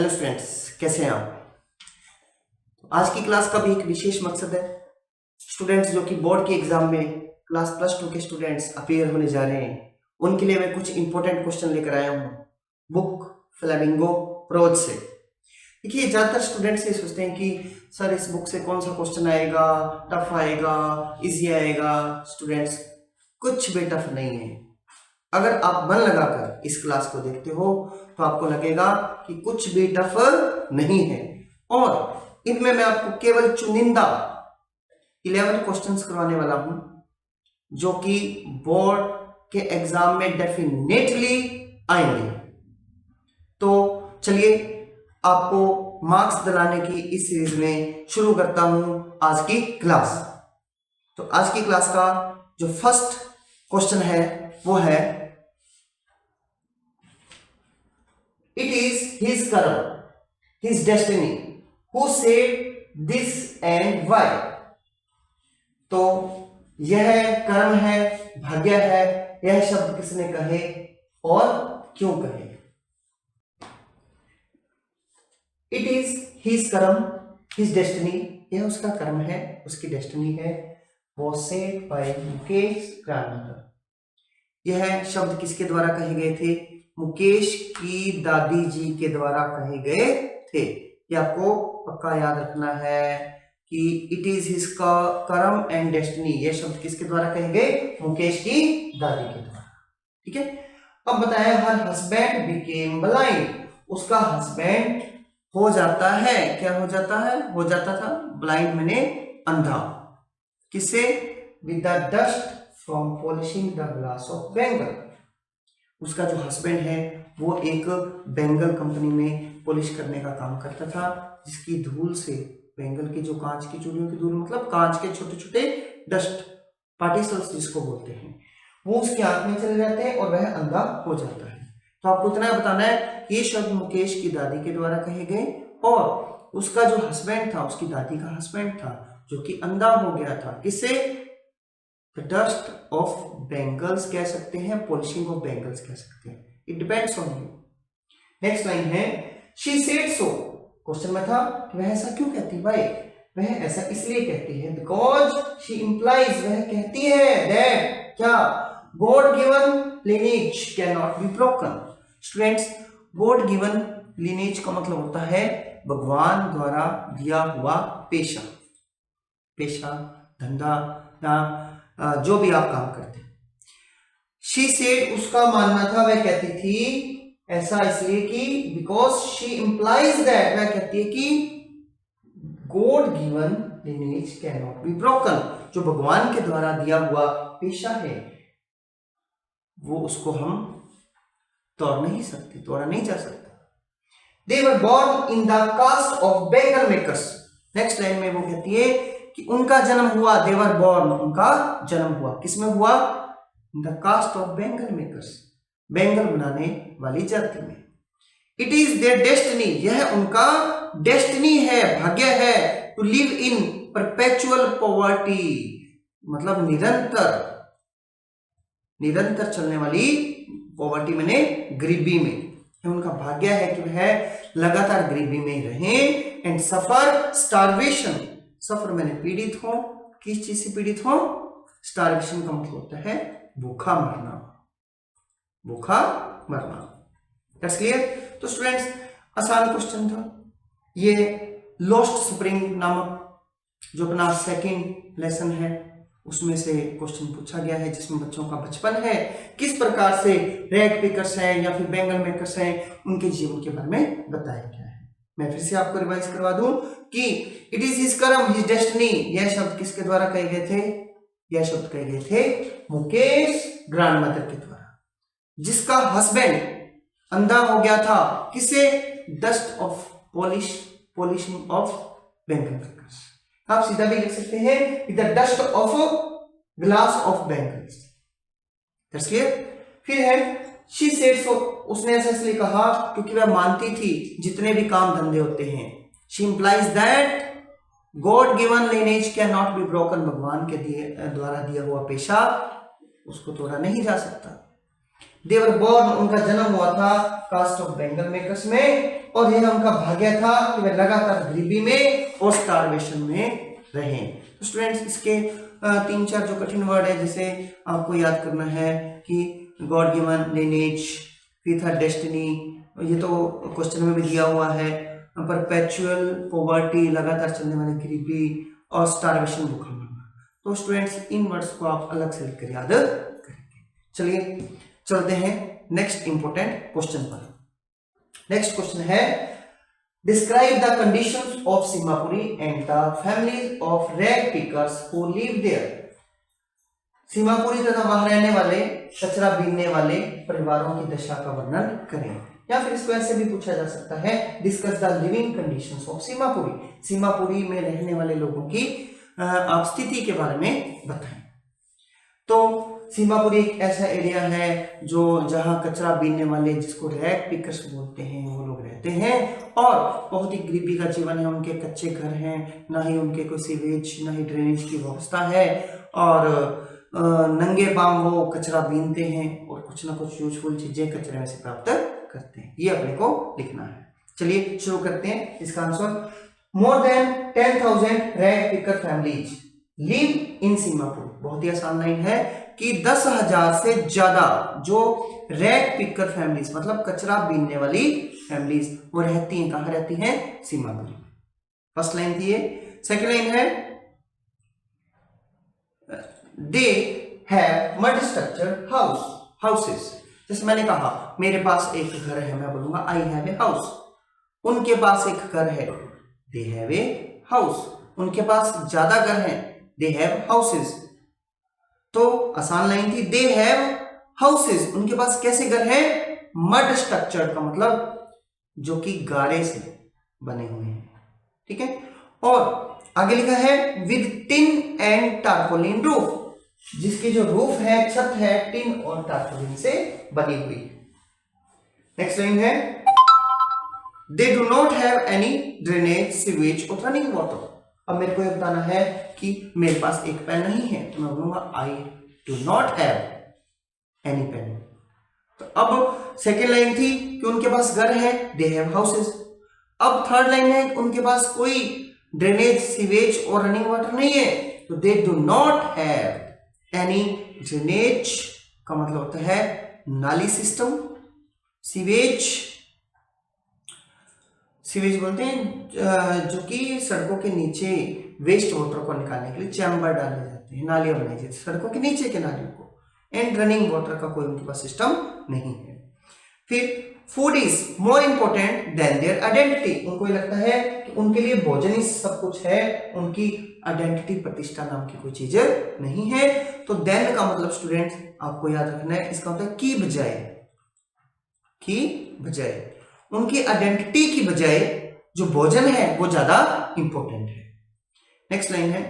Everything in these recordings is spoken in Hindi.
हेलो स्टूडेंट्स, कैसे हैं आप। आज की क्लास का भी एक विशेष मकसद है। स्टूडेंट्स जो कि बोर्ड के एग्जाम में क्लास +2 के स्टूडेंट्स अपीयर होने जा रहे हैं, उनके लिए मैं कुछ इंपॉर्टेंट क्वेश्चन लेकर आया हूँ बुक फ्लेमिंगो प्रोज से। देखिए, ज़्यादातर स्टूडेंट्स ये सोचते हैं कि सर इस बुक से कौन सा क्वेश्चन आएगा, टफ आएगा, इजी आएगा। स्टूडेंट्स, कुछ भी टफ नहीं है। अगर आप मन लगाकर इस क्लास को देखते हो तो आपको लगेगा कि कुछ भी टफ नहीं है, और इनमें मैं आपको केवल चुनिंदा 11 क्वेश्चंस करवाने वाला हूं जो कि बोर्ड के एग्जाम में डेफिनेटली आएंगे। तो चलिए, आपको मार्क्स दिलाने की इस सीरीज में शुरू करता हूं आज की क्लास। तो आज की क्लास का जो फर्स्ट क्वेश्चन है वो है, it is his karma, his destiny, who said this and why। तो यह कर्म है, भाग्य है, यह शब्द किसने कहे और क्यों कहे। It is his कर्म, his destiny, यह उसका कर्म है, उसकी डेस्टिनी है। Was said by Mukesh ग्रांडमदर। यह शब्द किसके द्वारा कहे गए थे? मुकेश की दादी जी के द्वारा कहे गए थे। ये आपको पक्का याद रखना है कि इट इज हिज कर्म एंड डेस्टिनी, ये शब्द किसके द्वारा कहे गए? मुकेश की दादी के द्वारा। ठीक है। अब बताया, हर हस्बैंड बिकेम ब्लाइंड, उसका हस्बैंड हो जाता है, क्या हो जाता है? हो जाता था। ब्लाइंड मैंने अंधा। किससे? With the dust from polishing the glass of Bengal. उसका जो हस्बैंड है वो एक बेंगल कंपनी में पॉलिश करने का काम करता था, जिसकी धूल से, बेंगल की जो कांच की चूड़ियों की धूल, मतलब कांच के छोटे छोटे डस्ट पार्टिकल्स जिसको बोलते हैं, वो उसकी आंख में चले जाते हैं और वह अंधा हो जाता है। तो आपको इतना बताना है, ये शब्द मुकेश की दादी के द्वारा कहे गए, और उसका जो हस्बैंड था, उसकी दादी का हस्बैंड था, जो कि अंधा हो गया था। किससे? The dust of bangles कह सकते हैं, polishing of bangles कह सकते हैं। It depends on you। Next line है, she said so। क्वेश्चन में था कि वह ऐसा क्यों कहती है? भाई, वह ऐसा इसलिए कहती है because she implies, वह कहती है that, क्या? God given lineage cannot be broken। Students, God given lineage का मतलब होता है भगवान द्वारा दिया हुआ पेशा, पेशा, धंधा, या जो भी आप काम करते हैं। शी सेड, उसका मानना था, वह कहती थी ऐसा इसलिए कि बिकॉज शी इंप्लाइज दैट, वह कहती है कि God given lineage can not be broken, जो भगवान के द्वारा दिया हुआ पेशा है वो उसको हम तोड़ नहीं सकते, तोड़ा नहीं जा सकता। They were born in the caste of bangle makers. Next line में वो कहती है कि उनका जन्म हुआ, देवर बॉर्न, उनका जन्म हुआ, किसमें हुआ? In the caste of bangle makers, bangle बनाने वाली जाति में। इट इज देयर डेस्टिनी, यह उनका डेस्टिनी है, भाग्य है। To live in perpetual poverty, मतलब निरंतर चलने वाली पॉवर्टी मैंने गरीबी में। यह उनका भाग्य है कि वह लगातार गरीबी में रहे। एंड सफर स्टारवेशन, सफर मैंने पीड़ित हो, किस चीज से पीड़ित हो? स्टारवेशन का मतलब होता है भूखा मरना, भूखा मरना। That's clear. तो स्टूडेंट्स, आसान क्वेश्चन था ये। लॉस्ट स्प्रिंग नामक जो अपना सेकंड लेसन है उसमें से क्वेश्चन पूछा गया है, जिसमें बच्चों का बचपन है, किस प्रकार से रैग पिकर्स हैं या फिर बेंगल मेकर्स हैं, उनके जीवन के बारे में बताया गया है। मैं फिर से आपको रिवाइज करवा दूं कि इट इज हिज कर्म, हिज डेस्टिनी, यह शब्द किसके द्वारा कहे गए थे? यह शब्द कहे गए थे मुकेश ग्रांडमदर के द्वारा, जिसका हस्बैंड अंधा हो गया था। किसे? Dust of polishing of bangle makers. आप सीधा भी लिख सकते हैं the dust of glass of bangles. That's clear. फिर है शी सेड सो, उसने ऐसा इसलिए कहा क्योंकि वह मानती थी जितने भी काम धंधे होते हैं। She implies that God given lineage can not be broken, भगवान के द्वारा दिया हुआ पेशा उसको तोड़ा नहीं जा सकता। दे वर बोर्न, उनका जन्म हुआ था कास्ट ऑफ बेंगल मेकर्स में, और यह उनका भाग्य था कि वे लगातार गरीबी में और स्टारवेशन में रहे। तो स्टूडेंट्स इसके 3-4 जो कठिन वर्ड है जैसे आपको याद करना है कि गॉड गिवन लिनेज, फिर था डेस्टिनी, ये तो क्वेश्चन में भी दिया हुआ है, परपेचुअल पॉवर्टी, लगातार चलने वाली गरीबी, और स्टारवेशन, भूखा मरना। तो स्टूडेंट्स इन वर्ड्स को आप अलग से लिखकर याद करेंगे। चलिए चलते हैं नेक्स्ट इंपॉर्टेंट क्वेश्चन पर। नेक्स्ट क्वेश्चन है describe the conditions of Seemapuri and the families of rag pickers who live there. Seemapuri तथा वहां रहने वाले कचरा बीनने वाले परिवारों की दशा का वर्णन करें, या फिर इसको ऐसे भी पूछा जा सकता है discuss the living conditions of Seemapuri. Seemapuri में रहने वाले लोगों की आप स्थिति के बारे में बताएं। तो सीमापुरी एक ऐसा एरिया है जो जहां कचरा बीनने वाले, जिसको रैग पिकर्स बोलते हैं, वो लोग रहते हैं, और बहुत ही गरीबी का जीवन है। उनके कच्चे घर हैं, ना ही उनके कोई सीवेज, ना ही ड्रेनेज की व्यवस्था है, और नंगे पांव वो कचरा बीनते हैं और कुछ ना कुछ यूजफुल चीजें कचरे में से प्राप्त करते हैं। ये अपने को लिखना है। चलिए शुरू करते हैं इसका answer. More than 10,000 rag picker families live in Seemapur. बहुत ही आसान लाइन है कि 10,000 से ज्यादा जो रैग पिकर फैमिलीज मतलब कचरा बीनने वाली फैमिलीज वो रहती हैं। कहां रहती हैं? सीमापुर में। फर्स्ट लाइन थी ये। सेकेंड लाइन है they have mud structured houses. जैसे मैंने कहा मेरे पास एक घर है, मैं बोलूंगा आई हैव ए हाउस। उनके पास एक घर है, दे हैव ए हाउस। उनके पास ज्यादा घर है, दे हैव हाउसेस। तो आसान लाइन थी दे हैव हाउसेस। उनके पास कैसे घर है? मड स्ट्रक्चर का मतलब जो कि गारे से बने हुए हैं। ठीक है। और आगे लिखा है with tin and tarpaulin roof, जिसकी जो रूफ है, छत है, टिन और टारपोलिन से बनी हुई। नेक्स्ट लाइन है they do not have any drainage, sewage और रनिंग वाटर। अब मेरे को ये बताना है कि मेरे पास एक पेन नहीं है, तो मैं बोलूंगा I do not have any pain. तो अब सेकेंड लाइन थी कि उनके पास घर है, दे हैव हाउसेस। अब थर्ड लाइन है उनके पास कोई ड्रेनेज, सीवेज और रनिंग वाटर नहीं है, तो they do not have any drainage का मतलब होता है नाली सिस्टम, सीवेज बोलते हैं जो कि सड़कों के नीचे वेस्ट वाटर को निकालने के लिए चैम्बर डाले जाते हैं, नालियां बनाई जाती है सड़कों के नीचे के नालियों को। एंड रनिंग वाटर का कोई उनके पास सिस्टम नहीं है। फिर food is more important than their identity. उनको ये लगता है कि उनके लिए भोजन ही सब कुछ है, उनकी आइडेंटिटी, प्रतिष्ठा नाम की कोई चीज नहीं है। तो देन का मतलब स्टूडेंट्स आपको याद रखना है, इसका होता है की बजाय। उनकी आइडेंटिटी की बजाय जो भोजन है वो ज्यादा इंपॉर्टेंट है। नेक्स्ट लाइन है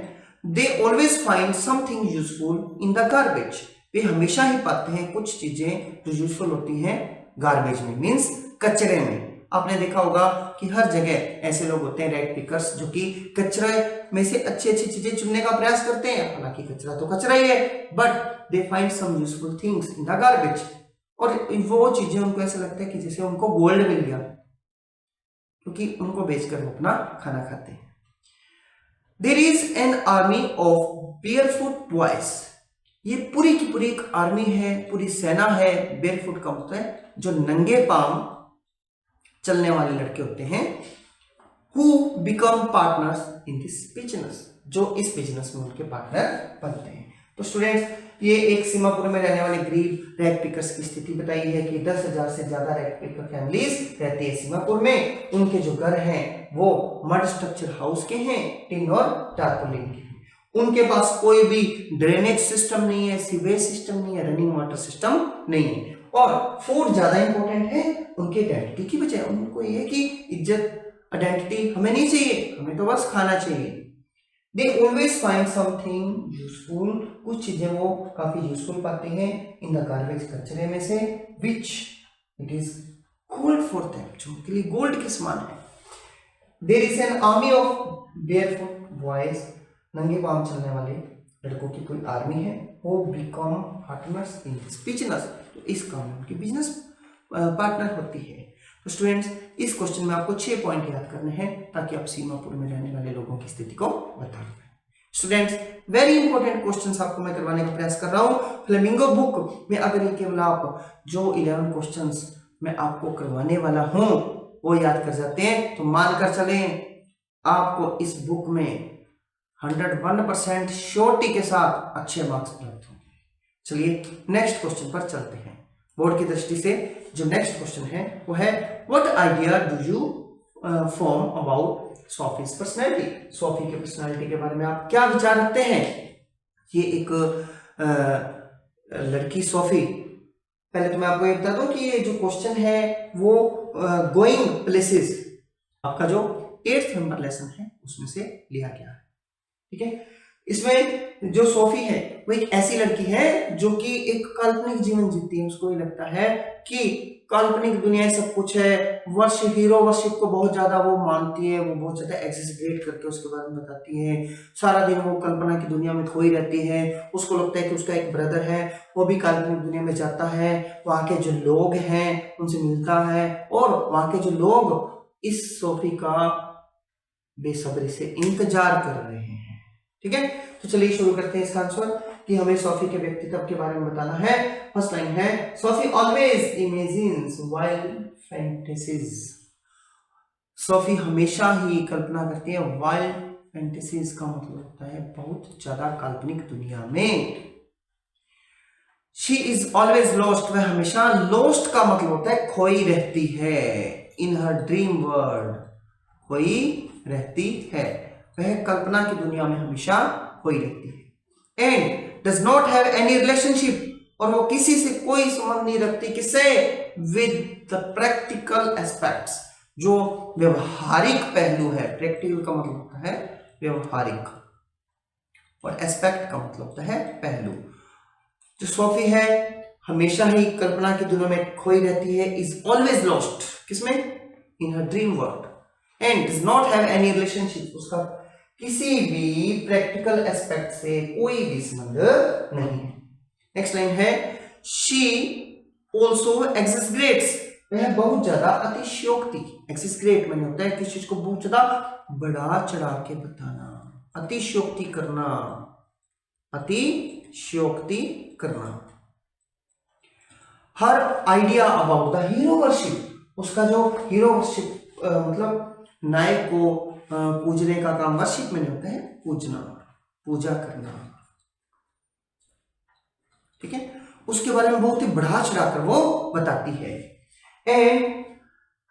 they always find something useful in the garbage. वे हमेशा ही पाते हैं कुछ चीजें जो यूजफुल होती हैं गार्बेज में, मीन्स कचरे में। आपने देखा होगा कि हर जगह ऐसे लोग होते हैं रैग पिकर्स जो कि कचरे में से अच्छी चीजें चुनने का प्रयास करते हैं। हालांकि कचरा तो कचरा ही है, but they find some useful things in the garbage. और वो चीजें उनको ऐसा लगता है कि जैसे उनको गोल्ड मिल गया, क्योंकि उनको बेचकर वो अपना खाना खाते हैं। There is an army of barefoot boys. ये पूरी की पूरी एक आर्मी है, पूरी सेना है। बेयरफुट का मतलब है जो नंगे पांव चलने वाले लड़के होते हैं। Who become partners in this business, जो इस बिजनेस में उनके पार्टनर बनते हैं। तो स्टूडेंट्स ये एक सीमापुर में रहने वाले गरीब रैग पिकर्स की स्थिति बताई है कि 10,000 से ज्यादा रैग पिकर फैमिलीज रहती है सीमापुर में। उनके जो घर हैं वो मड स्ट्रक्चर हाउस के हैं, टिन और टारपोलिन के हैं। उनके पास कोई भी ड्रेनेज सिस्टम नहीं है, सीवेज सिस्टम नहीं है, रनिंग वाटर सिस्टम नहीं है। और फूड ज्यादा इंपॉर्टेंट है उनकी आइडेंटिटी की बजाय। उनको ये है कि इज्जत, आइडेंटिटी हमें नहीं चाहिए, हमें तो बस खाना चाहिए। दे ऑलवेज फाइंड समथिंग यूजफुल। कुछ चीजें वो काफी यूजफुल पाते हैं इन द गार्बेज, कचरे में से, which it is gold for them, जो उनके लिए गोल्ड के समान है। There is an army of barefoot boys. नंगे पांव चलने वाले लड़कों की कोई आर्मी है। वो become partners in this business, तो इस काम में उनकी बिजनेस पार्टनर होती है। तो स्टूडेंट्स, इस क्वेश्चन में आपको 6 पॉइंट याद करने हैं ताकि आप सीमापुर में रहने वाले लोगों की स्थिति को बता पाए। स्टूडेंट्स, वेरी इंपॉर्टेंट क्वेश्चंस आपको मैं करवाने का प्रयास कर रहा हूं। फ्लेमिंगो बुक में अगर ये केवल आप जो 11 क्वेश्चंस मैं आपको करवाने वाला हूं वो याद कर जाते हैं तो मानकर चलें आपको इस बुक में 101% श्योरिटी के साथ अच्छे मार्क्स प्राप्त होंगे। चलिए नेक्स्ट क्वेश्चन पर चलते हैं। बोर्ड की दृष्टि से जो नेक्स्ट क्वेश्चन है वो है what idea do you form about Sophie's personality. Sophie के पर्सनैलिटी के बारे में आप क्या विचार रखते हैं। ये एक लड़की सोफी, पहले तो मैं आपको ये बता दूं कि ये जो क्वेश्चन है वो गोइंग प्लेसेस आपका जो 8th नंबर लेसन है उसमें से लिया गया है। ठीक है, इसमें जो सोफी है वो एक ऐसी लड़की है जो कि एक काल्पनिक जीवन जीती है। उसको ये लगता है कि काल्पनिक दुनिया सब कुछ है। वर्शिप, हीरो वर्शिप को बहुत ज्यादा वो मानती है, वो बहुत ज्यादा एक्सेसरेट करके उसके बारे में बताती है। सारा दिन वो कल्पना की दुनिया में खोई रहती है। उसको लगता है कि उसका एक ब्रदर है, वो भी काल्पनिक दुनिया में जाता है, वहां के जो लोग हैं उनसे मिलता है और वहां के जो लोग इस सोफी का बेसब्री से इंतजार कर रहे हैं। ठीक है, तो चलिए शुरू करते हैं इसका आंसर कि हमें सोफी के व्यक्तित्व के बारे में बताना है। फर्स्ट लाइन है Sophie always imagines wild fantasies. Sophie हमेशा ही कल्पना करती है। वाइल्ड फैंटेसीज का मतलब होता है बहुत ज्यादा काल्पनिक दुनिया में। शी इज ऑलवेज लॉस्ट, वह हमेशा लॉस्ट का मतलब होता है खोई रहती है। इन हर ड्रीम वर्ल्ड, खोई रहती है, वह कल्पना की दुनिया में हमेशा खोई रहती है। And does not have any relationship, और वो किसी से कोई संबंध नहीं रखती। किससे? विद द प्रैक्टिकल एस्पेक्ट्स, जो व्यवहारिक पहलू है। प्रैक्टिकल का मतलब होता है व्यवहारिक और एस्पेक्ट का मतलब होता है पहलू। जो सोफी है हमेशा ही कल्पना की दुनिया में खोई रहती है। इज ऑलवेज लॉस्ट, किसमें? In her dream world. And does not have any relationship, उसका किसी भी प्रैक्टिकल एस्पेक्ट से कोई भी संबंध नहीं है। नेक्स्ट लाइन है शी ऑल्सो एक्सेसरेट्स, वह बहुत ज्यादा अतिशयोक्ति। एक्सेसरेट मैंने होता है किसी चीज को बहुत ज्यादा बढ़ा चढ़ा के बताना, अतिशयोक्ति करना, अतिशयोक्ति करना। Her idea about the hero worship, उसका जो हीरो वर्शिप मतलब नायक को पूजने का काम, वर्शिप में होता है पूजना, पूजा करना। ठीक है, उसके बारे में बहुत ही बढ़ा चढ़ाकर वो बताती है। एंड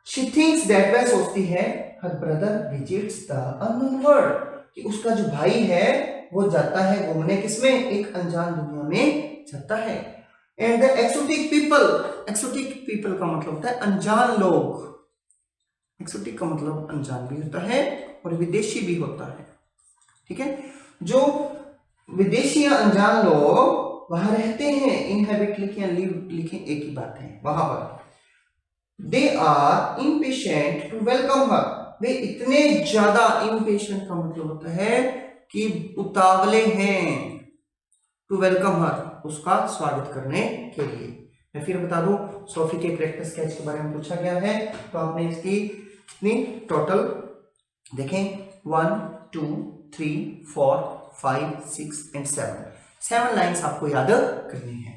शी थिंक्स दैट, वह सोचती है her brother visits the unknown world, कि उसका जो भाई है वो जाता है घूमने, किसमें? एक अनजान दुनिया में जाता है। And the exotic people, exotic people का मतलब होता है अनजान लोग। एक्सोटिक का मतलब अनजान भी होता है और विदेशी भी होता है। ठीक है, जो विदेशी या अनजान लोग वहां रहते हैं, इनहेबिट लिखे या लिव लिखे एक ही बात है, वहां पर they are impatient to welcome her, वे इतने ज्यादा, इम्पेशेंट का मतलब होता है कि उतावले हैं, टू वेलकम हर, उसका स्वागत करने के लिए। मैं फिर बता दूं, सोफी के कैरेक्टर स्केच के बारे में पूछा गया है तो आपने इसकी कितनी टोटल देखें 1 2 3 4 5 6 एंड 7 लाइंस आपको याद करनी है।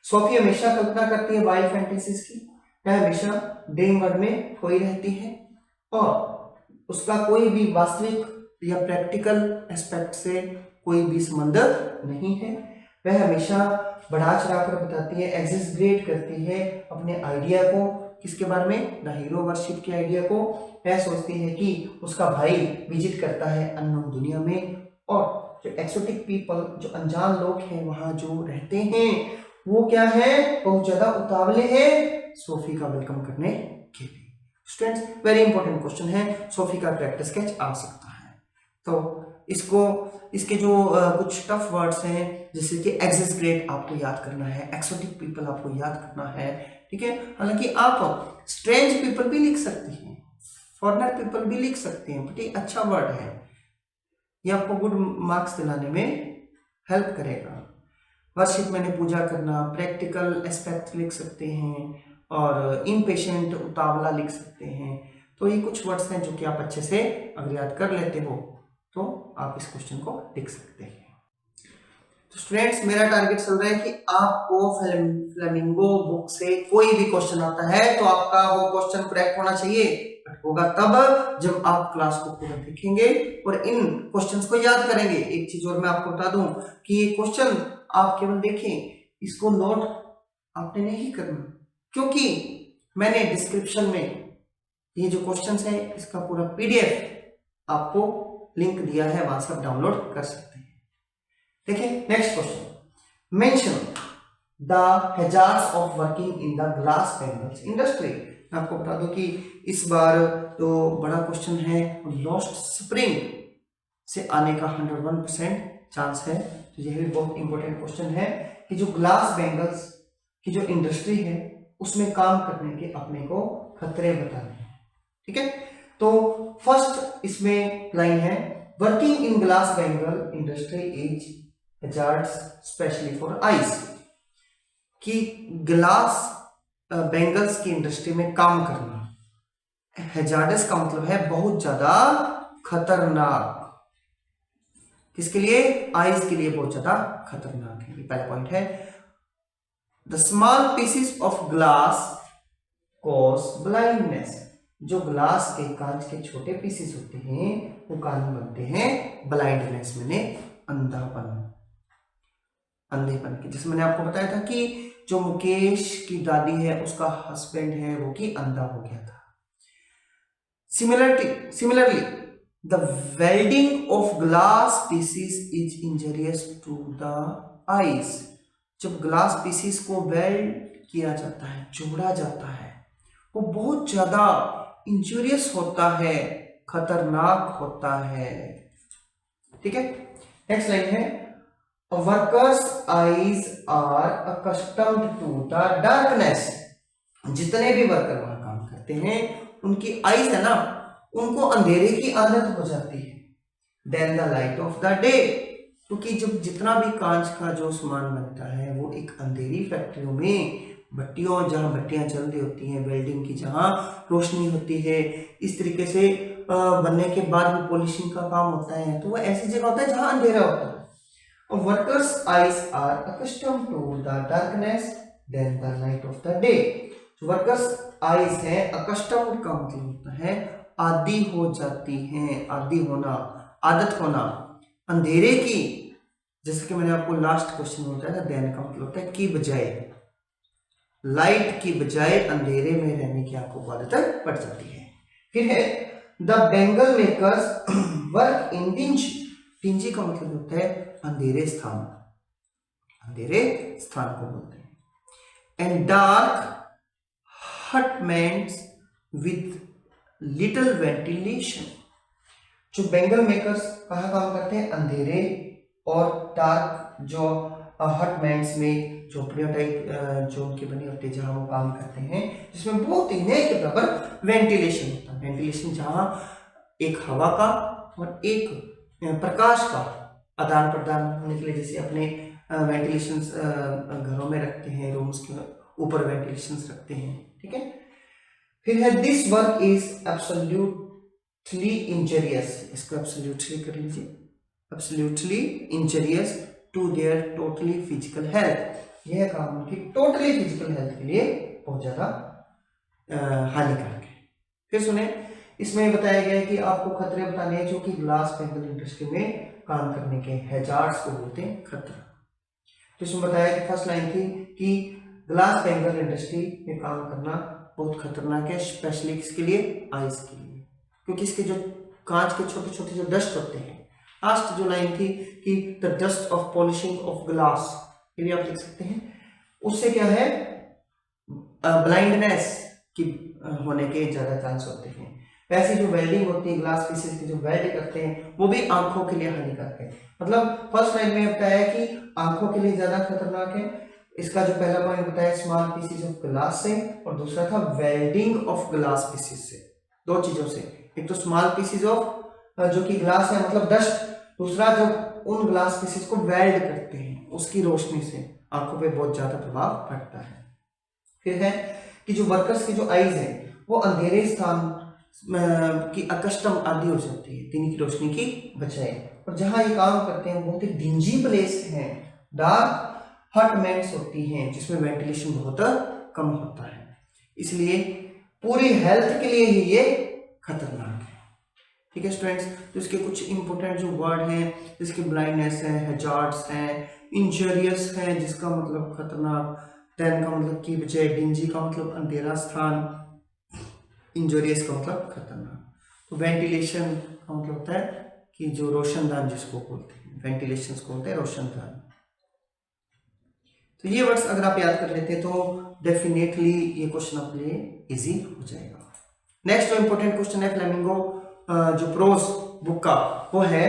सोफी हमेशा कल्पना करती है वाइल्ड फैंटेसीज की, वह हमेशा ड्रीम वर्ल्ड में खोई रहती है और उसका कोई भी वास्तविक या प्रैक्टिकल एस्पेक्ट से कोई भी संबंध नहीं है। वह हमेशा बढ़ा चढ़ाकर बताती है, एक्सेसरेट करती है अपने आइडिया को, किसके बारे में? द हीरो वर्शिप के आइडिया को। वह सोचती है कि उसका भाई विजिट करता है अननोन दुनिया में और जो एक्सोटिक पीपल, जो अनजान लोग हैं वहां जो रहते हैं वो क्या है? बहुत ज्यादा उतावले हैं सोफी का वेलकम करने के लिए। स्टूडेंट्स, वेरी इंपॉर्टेंट क्वेश्चन है, सोफी का कैरेक्टर स्केच आ सकता है। तो इसके जो कुछ टफ वर्ड्स हैं जैसे कि एक्सेसरेट आपको याद करना है, एक्सोटिक पीपल आपको याद करना है। ठीक है, हालांकि आप स्ट्रेंज पीपल भी लिख सकती हैं, फॉरेनर पीपल भी लिख सकते हैं, बट ये अच्छा वर्ड है, ये आपको गुड मार्क्स दिलाने में हेल्प करेगा। वर्शिप मैंने पूजा करना, प्रैक्टिकल एस्पेक्ट लिख सकते हैं, और इम्पेशेंट उतावला लिख सकते हैं। तो ये कुछ वर्ड्स हैं जो कि आप अच्छे से अगर याद कर लेते हो तो आप इस क्वेश्चन को लिख सकते हैं। तो स्टूडेंट्स, मेरा टारगेट चल रहा है कि आपको फ्लेमिंगो बुक से कोई भी क्वेश्चन आता है तो आपका वो क्वेश्चन करेक्ट होना चाहिए। होगा तब जब आप क्लास को पूरा देखेंगे और इन क्वेश्चंस को याद करेंगे। एक चीज और मैं आपको बता दूं कि ये क्वेश्चन आप केवल देखें, इसको नोट आपने नहीं करना, क्योंकि मैंने डिस्क्रिप्शन में ये जो क्वेश्चंस है इसका पूरा पीडीएफ आपको लिंक दिया है, वहां से आप डाउनलोड कर सकते हैं। देखिए next question, mention the hazards of working in the glass bangles industry. मैं आपको बता दूं कि इस बार जो बड़ा क्वेश्चन है लॉस्ट स्प्रिंग से आने का 101% चांस है। तो यह भी बहुत इंपॉर्टेंट क्वेश्चन है कि जो ग्लास बैंगल्स की जो इंडस्ट्री है उसमें काम करने के अपने को खतरे बताने हैं। ठीक है, तो फर्स्ट इसमें लाइन है, working in glass bangle industry is hazards specially for eyes. कि ग्लास बैंगल्स की इंडस्ट्री में काम करना, हैजार्डस का मतलब है बहुत ज्यादा खतरनाक। किसके लिए? आइज के लिए बहुत ज्यादा खतरनाक है। ये पहला पॉइंट है। The small pieces of glass cause blindness. जो ग्लास के कांच के छोटे पीसेस होते हैं वो कारण बनते हैं ब्लाइंडनेस, मैंने अंधापन, अंधेपन की। जैसे मैंने आपको बताया था कि जो मुकेश की दादी है उसका हस्बैंड है वो कि अंधा हो गया था। Similarly the welding of glass pieces is injurious to the eyes. जब ग्लास पीसेस को वेल्ड किया जाता है, जोड़ा जाता है, वो बहुत ज्यादा इंजरियस होता है, खतरनाक होता है। ठीक है, नेक्स्ट लाइन है, A worker's eyes are accustomed to the darkness। जितने भी वर्कर वहां काम करते हैं उनकी आईज है ना, उनको अंधेरे की आदत हो जाती है। Then the light of the day, क्योंकि जब जितना भी कांच का जो सामान बनता है वो एक अंधेरी फैक्ट्रियों में भट्टियों, जहां भट्टियां चल रही होती हैं, वेल्डिंग की जहां रोशनी होती है, इस तरीके से बनने के बाद भी पॉलिशिंग का काम होता है, तो वो ऐसी जगह होता है जहां अंधेरा होता है। Workers' eyes are accustomed to the darkness than the light of the day। जो workers' eyes है, accustomed का मतलब होता है आदी हो जाती हैं, आदी होना, आदत होना अंधेरे की। जैसे कि मैंने आपको लास्ट क्वेश्चन में बताया था, देन का मतलब होता है की बजाय, लाइट की बजाय अंधेरे में रहने की आपको आदत पड़ जाती है। फिर है the bangle makers work in dingy। dingy का मतलब होता है अंधेरे स्थान, अंधेरे स्थान को बोलते हैं। And dark hutments with little ventilation. जो बैंगल मेकर्स कहाँ काम करते हैं? अंधेरे और डार्क जो हटमेंट्स में झोपड़ियों टाइप जो उनकी बनी होती है जहां वो काम करते हैं, जिसमें बहुत ही नए के बराबर वेंटिलेशन होता है। वेंटिलेशन जहां एक हवा का और एक प्रकाश का आदान प्रदान होने के लिए, जैसे अपने वेंटिलेशन घरों में रखते हैं, रूम्स के ऊपर वेंटिलेशन रखते हैं। ठीक है, फिर है this work is absolutely injurious. इसको एब्सोल्युटली कर लीजिए, absolutely injurious to their totally physical health. यह काम उनकी टोटली फिजिकल हेल्थ के लिए बहुत ज्यादा हानिकारक है। फिर सुने, इसमें बताया गया है कि आपको खतरे बताने हैं जो कि ग्लास बैंगल इंडस्ट्री में काम करने के, हैजार्ड्स को बोलते हैं खतरा। तो इसमें बताया कि फर्स्ट लाइन थी कि ग्लास बैंगल इंडस्ट्री में काम करना बहुत खतरनाक है, स्पेशली किसके लिए? आइज के लिए, क्योंकि इसके जो कांच के छोटे छोटे जो डस्ट होते हैं। लास्ट जो लाइन थी कि the dust of polishing of glass, ये भी आप लिख सकते हैं। उससे क्या है? ब्लाइंडनेस की होने के ज्यादा चांस होते हैं। वैसे जो वेल्डिंग होती है, ग्लास पीसेस की जो वेल्ड करते हैं वो भी आंखों के लिए हानिकारक है। मतलब फर्स्ट लाइन में बताया कि आंखों के लिए ज्यादा खतरनाक है। इसका जो पहला पॉइंट बताया स्मॉल पीसेस ऑफ ग्लास से, और दूसरा था वेल्डिंग ऑफ ग्लास पीसेस से। दो चीजों से, एक तो स्मॉल पीसेस ऑफ जो कि ग्लास है मतलब डस्ट, दूसरा जो उन ग्लास पीसेस को वेल्ड करते हैं उसकी रोशनी से आंखों पे बहुत ज्यादा प्रभाव पड़ता है। फिर है कि जो वर्कर्स की जो आईज है वो अंधेरे स्थान की अकस्टम आदि हो सकती है दिन की रोशनी की बजाय, और जहां ये काम करते हैं बहुत ही डिंजी प्लेस है, डार्क हटमेंट्स होती हैं जिसमें वेंटिलेशन बहुत कम होता है, इसलिए पूरी हेल्थ के लिए ही ये खतरनाक है। ठीक है स्टूडेंट्स, तो इसके कुछ इंपॉर्टेंट जो वर्ड हैं जिसके ब्लाइंडनेस है, हैजार्ड्स हैं, इंजरियस है जिसका मतलब खतरनाक, टेन का मतलब की बजाय, डिंजी का मतलब अंधेरा स्थान, इंजरियस का मतलब खतरनाक। तो वेंटिलेशन का मतलब होता है कि जो रोशनदान जिसको बोलते हैं, वेंटिलेशन को बोलते हैं रोशनदान। तो ये वर्ड्स अगर आप याद कर लेते हैं तो डेफिनेटली ये क्वेश्चन आपके लिए इजी हो जाएगा। नेक्स्ट जो इंपॉर्टेंट क्वेश्चन है फ्लेमिंगो जो प्रोज बुक का, वो है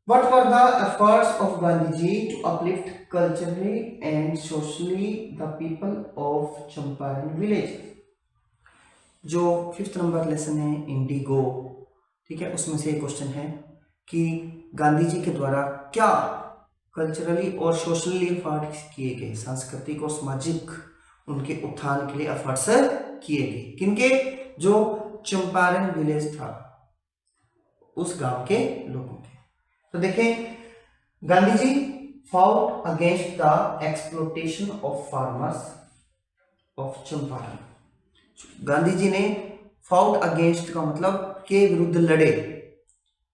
what were the efforts of Gandhi ji to uplift culturally and socially the people of Champaran village. जो 5th नंबर लेसन है इंडिगो, ठीक है, उसमें से एक क्वेश्चन है कि गांधी जी के द्वारा क्या कल्चरली और सोशली एफर्ट्स किए गए, सांस्कृतिक और सामाजिक उनके उत्थान के लिए एफर्ट्स किए गए, किनके, जो चंपारण विलेज था उस गांव के लोगों के। तो देखें, Gandhi ji fought against the exploitation of farmers of Champaran. Gandhi ji ने फाउट अगेंस्ट का मतलब के विरुद्ध लड़े,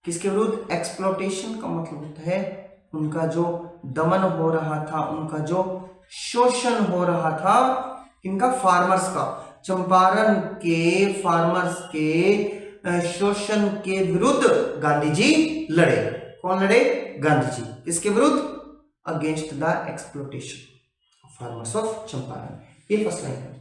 किसके विरुद्ध, एक्सप्लोटेशन का मतलब होता है उनका जो दमन हो रहा था, उनका जो शोषण हो रहा था, इनका फार्मर्स का, चंपारण के फार्मर्स के शोषण के विरुद्ध गांधी जी लड़े। कौन लड़े, गांधी जी, किसके विरुद्ध, against the exploitation of farmers of Champaran. ये फर्स्ट लाइन है।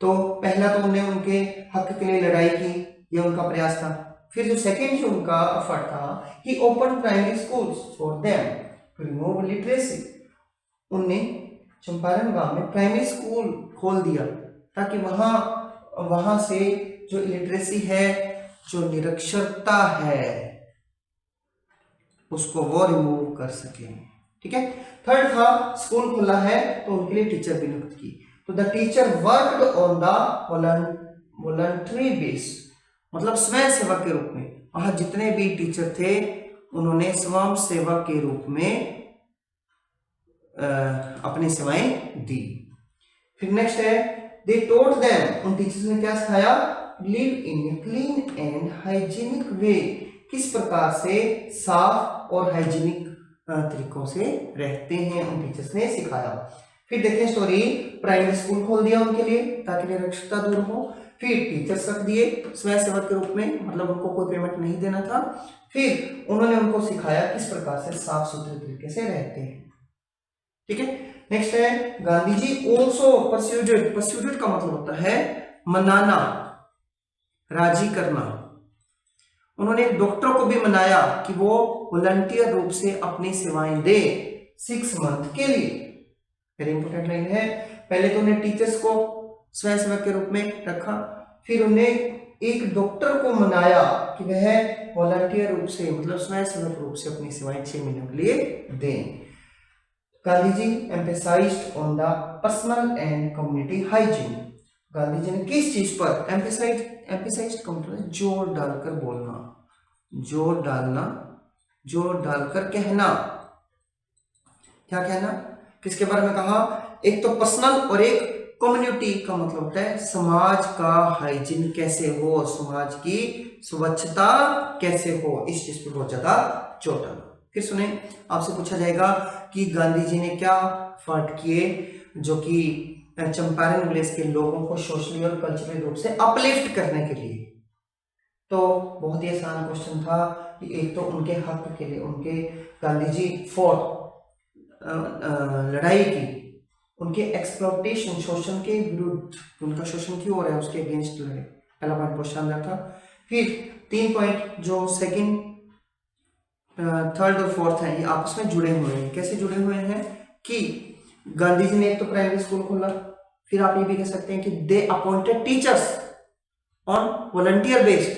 तो पहला तो उन्होंने उनके हक के लिए लड़ाई की, ये उनका प्रयास था। फिर जो सेकेंड जो उनका एफर्ट था, he open primary schools for them to remove literacy. उनने चंपारण गांव में प्राइमरी स्कूल खोल दिया ताकि वहां से जो इलिटरेसी है, जो निरक्षरता है, उसको वो रिमूव कर सके। ठीक है। थर्ड था, स्कूल खुला है तो उनके लिए टीचर भी नियुक्त की। तो the teacher worked on the voluntary base, मतलब स्वयं सेवक के रूप में। वहां जितने भी टीचर थे उन्होंने स्वयं सेवक के रूप में अपनी सेवाएं दी। फिर नेक्स्ट है, दे टोट देम, उन टीचर्स ने क्या सिखाया, live in a clean and hygienic way, किस प्रकार से साफ और हाइजीनिक तरीकों से रहते हैं, उन टीचर्स ने सिखाया। फिर देखिए स्टोरी, प्राइमरी स्कूल खोल दिया उनके लिए ताकि निरक्षरता दूर हो। फिर टीचर्स रख दिए स्वयं सेवक के रूप में, मतलब उनको कोई पेमेंट नहीं देना था। फिर उन्होंने उनको सिखाया किस प्रकार से साफ सुथरे तरीके से रहते हैं। ठीक है। नेक्स्ट है, गांधी जी ऑल्सो परस्यूडेड, परस्यूडेड का मतलब होता है मनाना, राजी करना। उन्होंने एक डॉक्टर को भी मनाया कि वो वॉलंटियर रूप से अपनी सेवाएं दे 6 मंथ के लिए। वेरी इंपॉर्टेंट लाइन है। पहले तो उन्हें टीचर्स को स्वयं सेवक के रूप में रखा, फिर उन्हें एक डॉक्टर को मनाया कि वह वॉलंटियर रूप से, मतलब स्वयं सेवक रूप से अपनी सेवाएं 6 महीनों के लिए दें। Gandhi ji emphasized on the personal and community hygiene. Gandhi ji ने किस चीज पर एम्फेसाइज्ड का मतलब जोर डालकर बोलना, जोर डालना, जोर डालकर कहना। क्या कहना, किसके बारे में कहा, एक तो पर्सनल और एक कम्युनिटी का मतलब होता है समाज का हाइजीन कैसे हो, समाज की स्वच्छता कैसे हो, इस चीज पे बहुत ज्यादा जोर डाला। फिर सुने, आपसे पूछा जाएगा कि गांधी जी ने क्या एफर्ट किए जो कि चंपारण विलेज के लोगों को सोशली और कल्चरली रूप से अपलिफ्ट करने के लिए। तो बहुत ही आसान क्वेश्चन था कि एक तो उनके हक के लिए उनके गांधी जी फॉर लड़ाई की, उनके एक्सप्लॉयटेशन शोषण के विरुद्ध, उनका शोषण क्यों हो रहा है उसके अगेंस्ट लड़े। पहला पॉइंट बहुत शानदार था। फिर 3 पॉइंट जो सेकंड, थर्ड और फोर्थ है, ये आपस में जुड़े हुए हैं। कैसे जुड़े हुए हैं कि गांधी जी ने एक तो प्राइमरी स्कूल खोला, फिर आप ये भी कह सकते हैं कि they appointed teachers on volunteer based,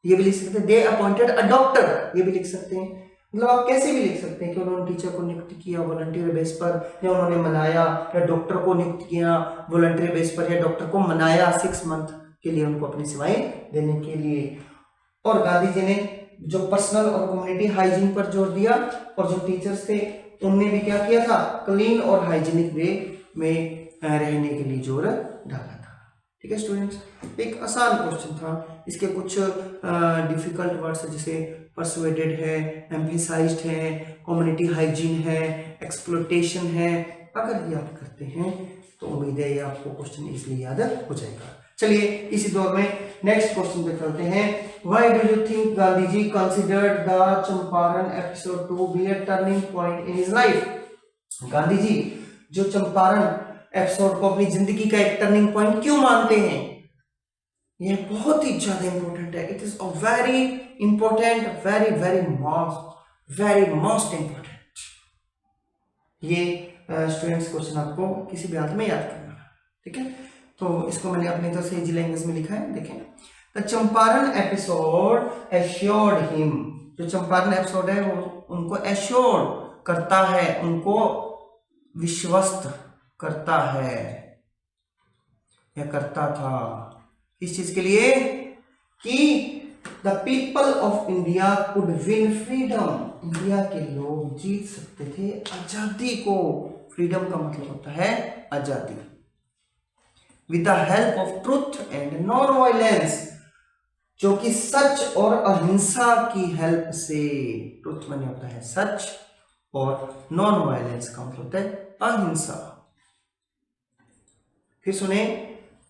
ये भी लिख सकते हैं। दे अपॉइंटेड अ डॉक्टर, ये भी लिख सकते हैं। मतलब आप कैसे भी लिख सकते हैं कि उन्होंने टीचर को नियुक्त किया वॉलंटियर बेस पर, या उन्होंने मनाया, या डॉक्टर को नियुक्त किया वॉलंटियर बेस पर, या डॉक्टर को मनाया 6 मंथ के लिए उनको अपनी सेवाएं देने के लिए। और गांधी जी ने जो पर्सनल और कम्युनिटी हाइजीन पर जोर दिया, और जो टीचर्स थे उनने भी क्या किया था, क्लीन और हाइजीनिक वे में रहने के लिए जोर डाला था। ठीक है स्टूडेंट्स, एक आसान क्वेश्चन था, इसके कुछ डिफिकल्ट वर्ड्स जैसे परसुएडेड है, एम्फेसाइज्ड है, कम्युनिटी हाइजीन है, एक्सप्लोटेशन है, अगर याद करते हैं तो उम्मीद है ये आपको क्वेश्चन इसलिए याद हो जाएगा। चलिए इसी दौर में नेक्स्ट क्वेश्चन पे चलते हैं। Why do you think Gandhi ji considered the Champaran episode to be a turning point in his life? Gandhi ji जो चंपारण एपिसोड को अपनी जिंदगी का एक टर्निंग पॉइंट क्यों मानते हैं? यह बहुत ही ज्यादा इंपॉर्टेंट है। It is a very important, very very most important. ये स्टूडेंट्स क्वेश्चन आपको किसी भी हालत में याद करना है। ठीक है, तो इसको मैंने अपनी तरफ से इजी लैंग्वेज में लिखा है, देखें। The Champaran episode assured him, जो चंपारण एपिसोड है वो उनको एश्योर्ड करता है, उनको विश्वस्त करता है या करता था। इस चीज के लिए कि the people of India could win freedom, India के लोग जीत सकते थे आजादी को। फ्रीडम का मतलब होता है आजादी। With the help of truth and non violence, जो कि सच और अहिंसा की हेल्प से, ट्रुथ माने होता है सच और नॉन वायलेंस का मतलब होता है अहिंसा। फिर सुने,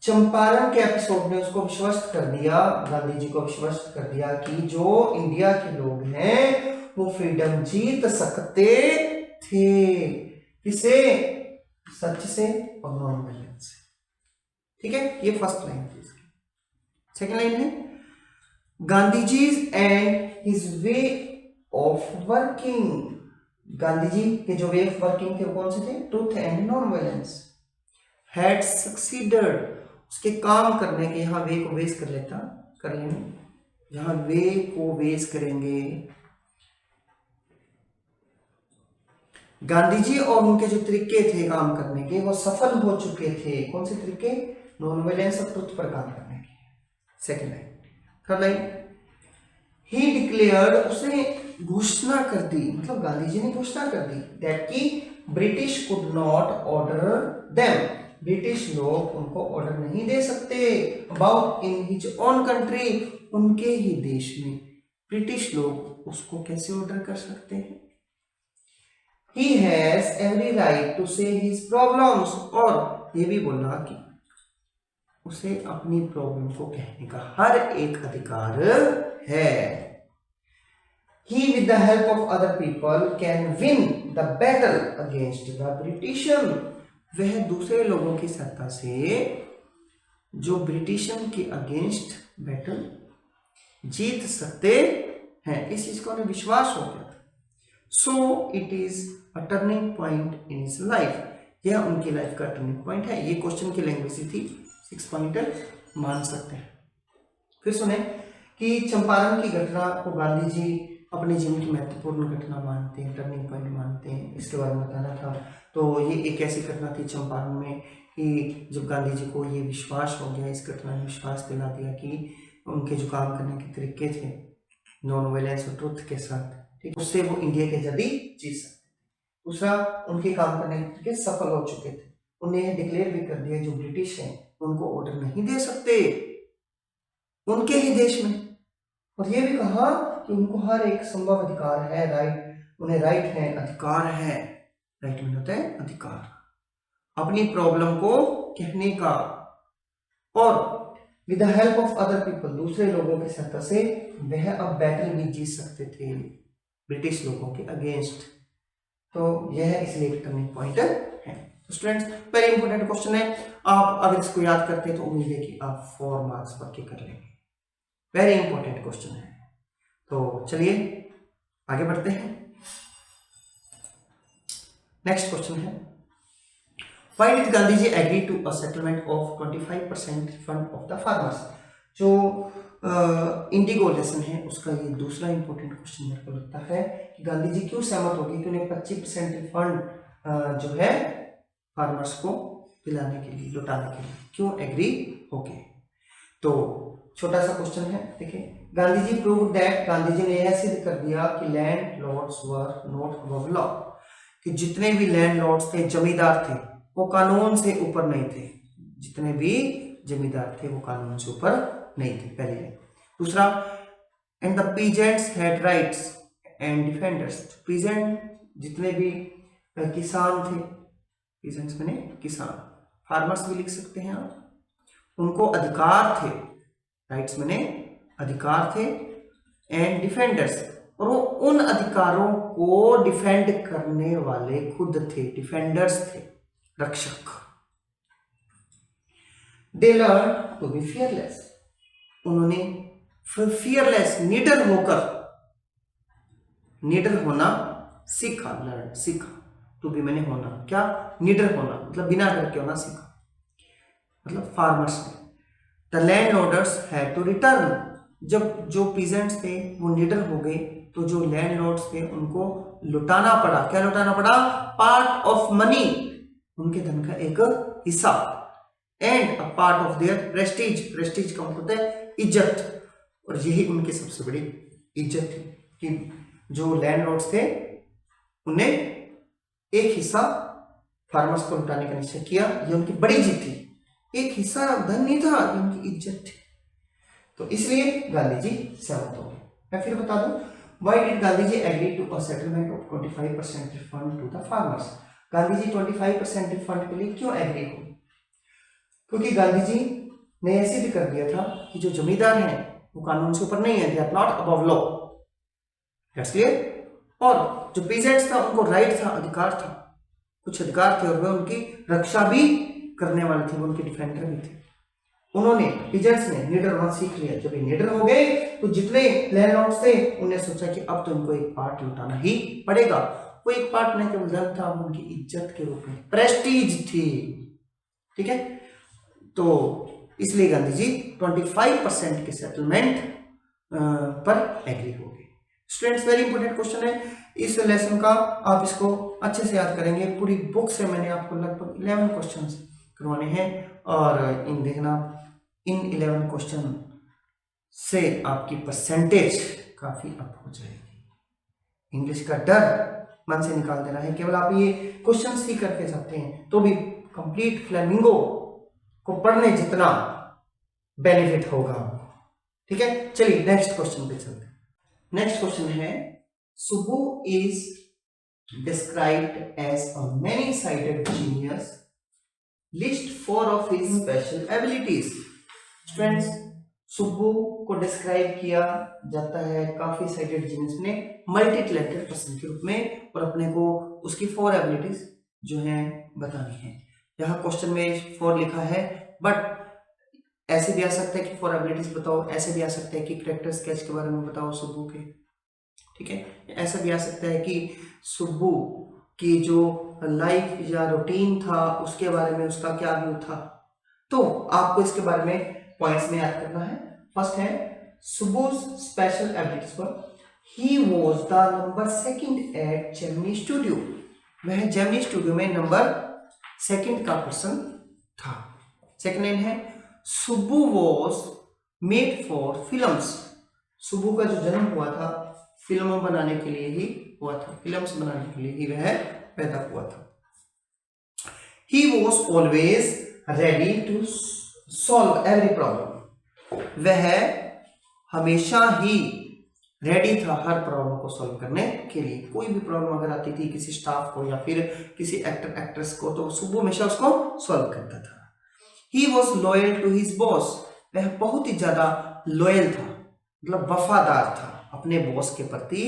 चंपारण के एपिसोड ने उसको विश्वस्त कर दिया, गांधी जी को विश्वस्त कर दिया कि जो इंडिया के लोग हैं वो फ्रीडम जीत सकते थे। किसे? सच से और नॉन वायलेंस से। ठीक है, ये फर्स्ट लाइन थी इसकी। सेकेंड लाइन है Gandhi ji and his way of working, Gandhi ji के जो वे ऑफ वर्किंग थे वो कौन से थे? Truth and non violence. Had succeeded, उसके काम करने के, यहाँ वे को वेस कर लेंगे, जहां वे को वेस करेंगे। गांधी जी और उनके जो तरीके थे काम करने के वो सफल हो चुके थे। कौन से तरीके? नॉन वायलेंस और ट्रुथ पर काम करने के। Second line. थर्ड लाइन, ही डिक्लेयर्ड, उसने घोषणा कर दी, मतलब गांधी जी ने घोषणा कर दी दैट कि British could not order them, British लोग उनको ऑर्डर नहीं दे सकते about in his own country, उनके ही देश में ब्रिटिश लोग उसको कैसे ऑर्डर कर सकते हैं? He has every right to say his problems, और ये भी बोला कि उसे अपनी प्रॉब्लम को कहने का हर एक अधिकार है। He with the help of other people can win the battle against the Britishers, वह दूसरे लोगों की सहायता से जो ब्रिटिशन के अगेंस्ट बैटल जीत सकते हैं, इस चीज को उन्हें विश्वास हो गया था। So it is a turning point in his life, यह उनकी लाइफ का टर्निंग पॉइंट है। ये क्वेश्चन की लैंग्वेज थी, 6 पॉइंटर मान सकते हैं। फिर सुने कि चंपारण की घटना को गांधी जी अपने जीवन की महत्वपूर्ण घटना मानते हैं, टर्निंग पॉइंट मानते हैं, इसके बारे में बताना था। तो ये एक ऐसी घटना थी चंपारण में कि जब गांधी जी को ये विश्वास हो गया, इस घटना ने विश्वास दिला दिया कि उनके जो काम करने के तरीके थे नॉन वायलेंस और ट्रुथ के साथ, ठीक, उससे वो इंडिया की आजादी जीत सकते। दूसरा, उनके काम करने के तरीके सफल हो चुके थे। उन्हें डिक्लेयर भी कर दिया जो ब्रिटिश हैं उनको ऑर्डर नहीं दे सकते उनके ही देश में, और ये भी कहा कि उनको हर एक संभव अधिकार है, राइट, उन्हें राइट है, अधिकार है। राइट में होता है अधिकार, अपनी प्रॉब्लम को कहने का, और with the help of other people, दूसरे लोगों की सहायता से वह अब बैटल भी जीत सकते थे ब्रिटिश लोगों के अगेंस्ट। तो यह इसलिए एक टर्निंग पॉइंट है। तो स्टूडेंट्स, वेरी इंपॉर्टेंट क्वेश्चन है। आप अगर इसको याद करते हैं तो उम्मीद है कि आप 4 मार्क्स पक्के कर लेंगे। वेरी इंपॉर्टेंट क्वेश्चन है। तो चलिए आगे बढ़ते हैं। नेक्स्ट क्वेश्चन है, Why did Gandhi ji agree to a settlement of 25% fund of the farmers? जो इंडिगो लेसन है उसका ये दूसरा इंपॉर्टेंट क्वेश्चन मेरे को लगता है कि गांधी जी क्यों सहमत हो गए कि उन्हें 25% रिफंड जो है फार्मर्स को दिलाने के लिए, लौटाने के लिए क्यों एग्री हो गए। तो छोटा सा क्वेश्चन है, देखिए गांधी जी प्रूव दैट, गांधी जी ने यह सिद्ध कर दिया कि landlords were not above law, कि जितने भी लैंड लॉर्ड्स थे, जमींदार थे, वो कानून से ऊपर नहीं थे। जितने भी जमींदार थे वो कानून से ऊपर नहीं थे, पहले। दूसरा, and the peasants had rights and defenders, peasant जितने भी किसान थे, पीजेंट्स मैंने किसान, फार्मर्स भी लिख सकते हैं आप, उनको अधिकार थे, राइट्स मैंने अधिकार थे, एंड डिफेंडर्स, और वो उन अधिकारों को डिफेंड करने वाले खुद थे, डिफेंडर्स थे, रक्षक। They learn to be fearless, उन्होंने फियरलेस, निडर होकर, निडर होना सीखा, लर्न सीखा, टू बी मैंने होना, क्या, निडर होना, मतलब बिना डर के होना सीखा, मतलब फार्मर्स ने। The land lorders had to return, जब जो पीजेंट्स थे वो निडर हो गए तो जो लैंड लॉर्ड्स थे उनको लुटाना पड़ा, क्या लुटाना पड़ा, पार्ट ऑफ मनी, उनके धन का एक हिस्सा, and a part of their Prestige, Prestige का मतलब होता है इज्जत, और यही उनकी सबसे बड़ी इज्जत थी कि जो लैंड लॉर्ड्स थे उन्हें एक हिस्सा फार्मर्स को लुटाने का निश्चय किया, ये उनकी बड़ी जीत थी, एक हिस्सा धन नहीं था, ये उनकी इज्जत थी, तो इसलिए गांधी जी सहमत हो गए। मैं फिर बता दूं, why did Gandhi ji agree to a settlement of 25% refund to the farmers, Gandhi ji 25% refund के लिए क्यों एग्री हो, क्योंकि गांधी जी ने यह सिद्ध कर दिया था कि जो जमींदार हैं वो कानून से ऊपर नहीं है, they are not above law, that's clear. और जो पीजेंट्स था उनको राइट था, अधिकार था, कुछ अधिकार थे, और वे उनकी रक्षा भी करने वाले थे, वो उनके डिफेंडर भी थे। उन्होंने, पीजेंट्स ने निडर होना सीख लिया, जब ये निडर हो गए तो जितने लैंडलॉर्ड्स थे उन्हें सोचा कि अब तो इनको एक पार्ट लुटाना ही पड़ेगा, वो एक पार्ट नहीं केवल धन था, उनकी इज्जत के रूप में प्रेस्टीज थी, ठीक है। तो इसलिए गांधी जी 25% के सेटलमेंट पर एग्री हो गए। स्टूडेंट्स, वेरी इंपॉर्टेंट क्वेश्चन है इस लेसन का, आप इसको अच्छे से याद करेंगे। पूरी बुक से मैंने आपको लगभग 11 क्वेश्चन करवाने हैं, और इन देखना, इन 11 क्वेश्चन से आपकी परसेंटेज काफी अप हो जाएगी। इंग्लिश का डर मन से निकाल देना है, केवल आप ये क्वेश्चंस ही करके जाते हैं तो भी कंप्लीट फ्लेमिंगो को पढ़ने जितना बेनिफिट होगा, ठीक है। चलिए नेक्स्ट क्वेश्चन पे चलते हैं। नेक्स्ट क्वेश्चन है, Subbu is described as a many sided genius, list 4 of his special abilities. Students, Subbu को डिस्क्राइब किया जाता है काफी साइडेड जीनियस में, मल्टी टैलेंटेड पर्सन के रूप में, और अपने को उसकी 4 एबिलिटीज जो हैं बतानी है। यहाँ क्वेश्चन में 4 लिखा है, बट ऐसे भी आ सकता है कि 4 एबिलिटीज बताओ, ऐसे भी आ सकता है कि कैरेक्टर स्केच के बारे में बताओ सुब्बू के, ठीक है। ऐसा भी आ सकता है कि सुब्बू की जो लाइफ या रूटीन था उसके बारे में उसका क्या व्यू था। तो आपको इसके बारे में पॉइंट्स में याद करना है। फर्स्ट है सुब्बू's स्पेशल एबिलिटीज पर, he was the number 2 at Gemini Studio, वह जेमिनी स्टूडियो में नंबर 2 का पर्सन था। सेकंड है Subbu was made for films, Subbu का जो जन्म हुआ था फिल्मों बनाने के लिए ही हुआ था, फिल्म्स बनाने के लिए ही वह पैदा हुआ था। He was always ready to solve every problem, वह हमेशा ही रेडी था हर प्रॉब्लम को सॉल्व करने के लिए। कोई भी प्रॉब्लम अगर आती थी किसी स्टाफ को या फिर किसी एक्टर एक्ट्रेस को, तो सुब्बू हमेशा उसको सॉल्व करता था। He was loyal to his boss, वह बहुत ही ज्यादा लॉयल था, मतलब वफादार था, अपने बॉस के प्रति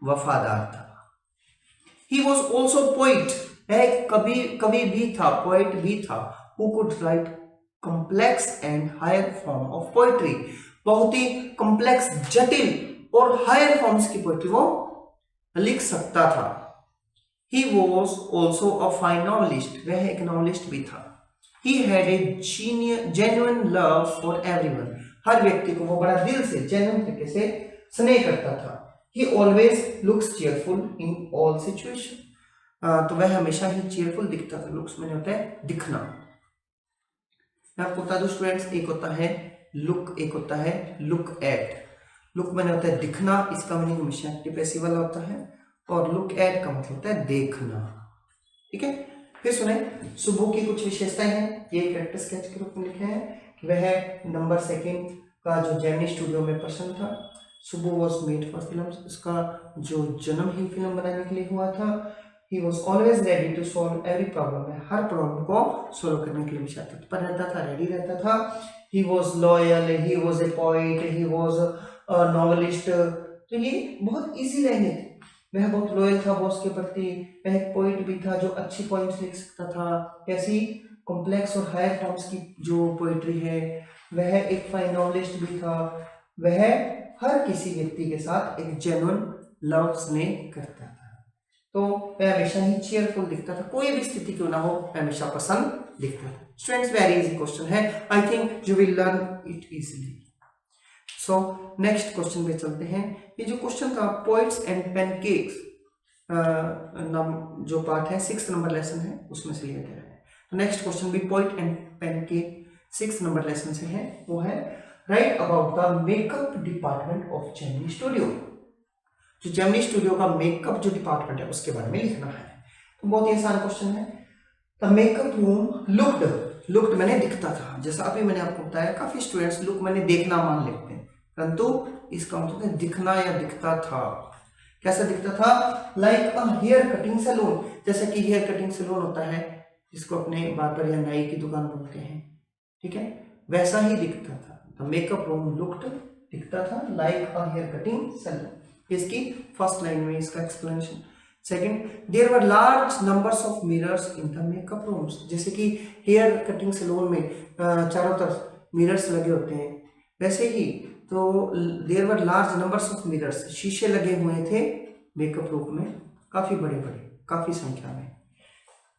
वफादार था। He was also poet, वह कवि भी था, पोएट भी था, who could write complex and higher form of poetry, बहुत ही कॉम्प्लेक्स, जटिल और हायर फॉर्म्स की पोएट्री वो लिख सकता था। He was also a fine novelist, वह एक नॉवेलिस्ट भी था। He had a genuine love for everyone, हर व्यक्ति को वो बड़ा दिल से जेन्युइन तरीके से स्नेह करता था। ही always looks cheerful in all situation, तो वह हमेशा ही चीयरफुल दिखता था। लुक्स में होता है दिखना। मैं आपको बता दूं स्टूडेंट्स, एक होता है लुक, एक होता है लुक एट। लुक मैंने होता है दिखना, इसका मीनिंग हमेशा एक्टिव पैसिव वाला होता है, और लुक एट का मतलब होता है देखना। ठीक है, फिर सुने सुबह की कुछ विशेषताएं हैं। ये कैरेक्टर स्केच के रूप में लिखे हैं कि वह नंबर 2 का जो जेमिनी स्टूडियो में पर्सन था। सुबह वॉज मेड फॉर फिल्म, उसका जो जन्म ही फिल्म बनाने के लिए हुआ था। He was always ready to solve every problem, है हर प्रॉब्लम को सॉल्व करने के लिए हमेशा तत्पर रहता था, रेडी रहता था। He was loyal, he was a poet, he was novelist. तो ये बहुत इजी लाइनें थी। वह बहुत लॉयल था बॉस के प्रति, वह एक पोइट भी था जो अच्छी पॉइंट्स लिख सकता था। ऐसी कॉम्प्लेक्स और हायर टर्म्स की जो पोइट्री है, वह एक फाइन नॉवेलिस्ट भी था। वह हर किसी व्यक्ति के साथ एक जेन्युइन लव स्नेह करता था। तो वह हमेशा ही चीयरफुल दिखता था, कोई भी स्थिति क्यों ना हो वह हमेशा पसंद दिखता था। स्टूडेंट्स, वेरी इजी क्वेश्चन है, I think you will learn it easily. So next question पे चलते हैं। ये जो क्वेश्चन था पोइट्स एंड पैनकेक्स, जो पार्ट है 6th नंबर लेसन है उसमें से लिया गया है। तो नेक्स्ट क्वेश्चन भी poet and pancake 6th number lesson से है, वो है right about the makeup department of Gemini studio. जो जेमिनी स्टूडियो का मेकअप जो डिपार्टमेंट है उसके बारे में लिखना है। तो बहुत ही आसान क्वेश्चन है। द मेकअप रूम लुक्ड मैंने दिखता था, जैसा अभी मैंने आपको बताया काफी स्टूडेंट्स लुक मैंने देखना मान लेते हैं, परंतु इसका मतलब है दिखना या दिखता था। कैसा दिखता था? Like a hair cutting saloon, जैसे कि हेयर कटिंग सैलून होता है जिसको अपने बार्बर या नाई की दुकान बोलते हैं, ठीक है, वैसा ही दिखता था। द मेकअप रूम लुक्ड दिखता था like a hair cutting saloon. इसकी फर्स्ट लाइन में इसका explanation. Second, there were large numbers of mirrors in the makeup rooms, जैसे कि हेयर कटिंग सैलून में चारों तरफ मिरर्स लगे होते हैं, वैसे ही तो there were large numbers of mirrors, शीशे लगे हुए थे मेकअप रूम में, काफी बड़े बड़े, काफी संख्या में।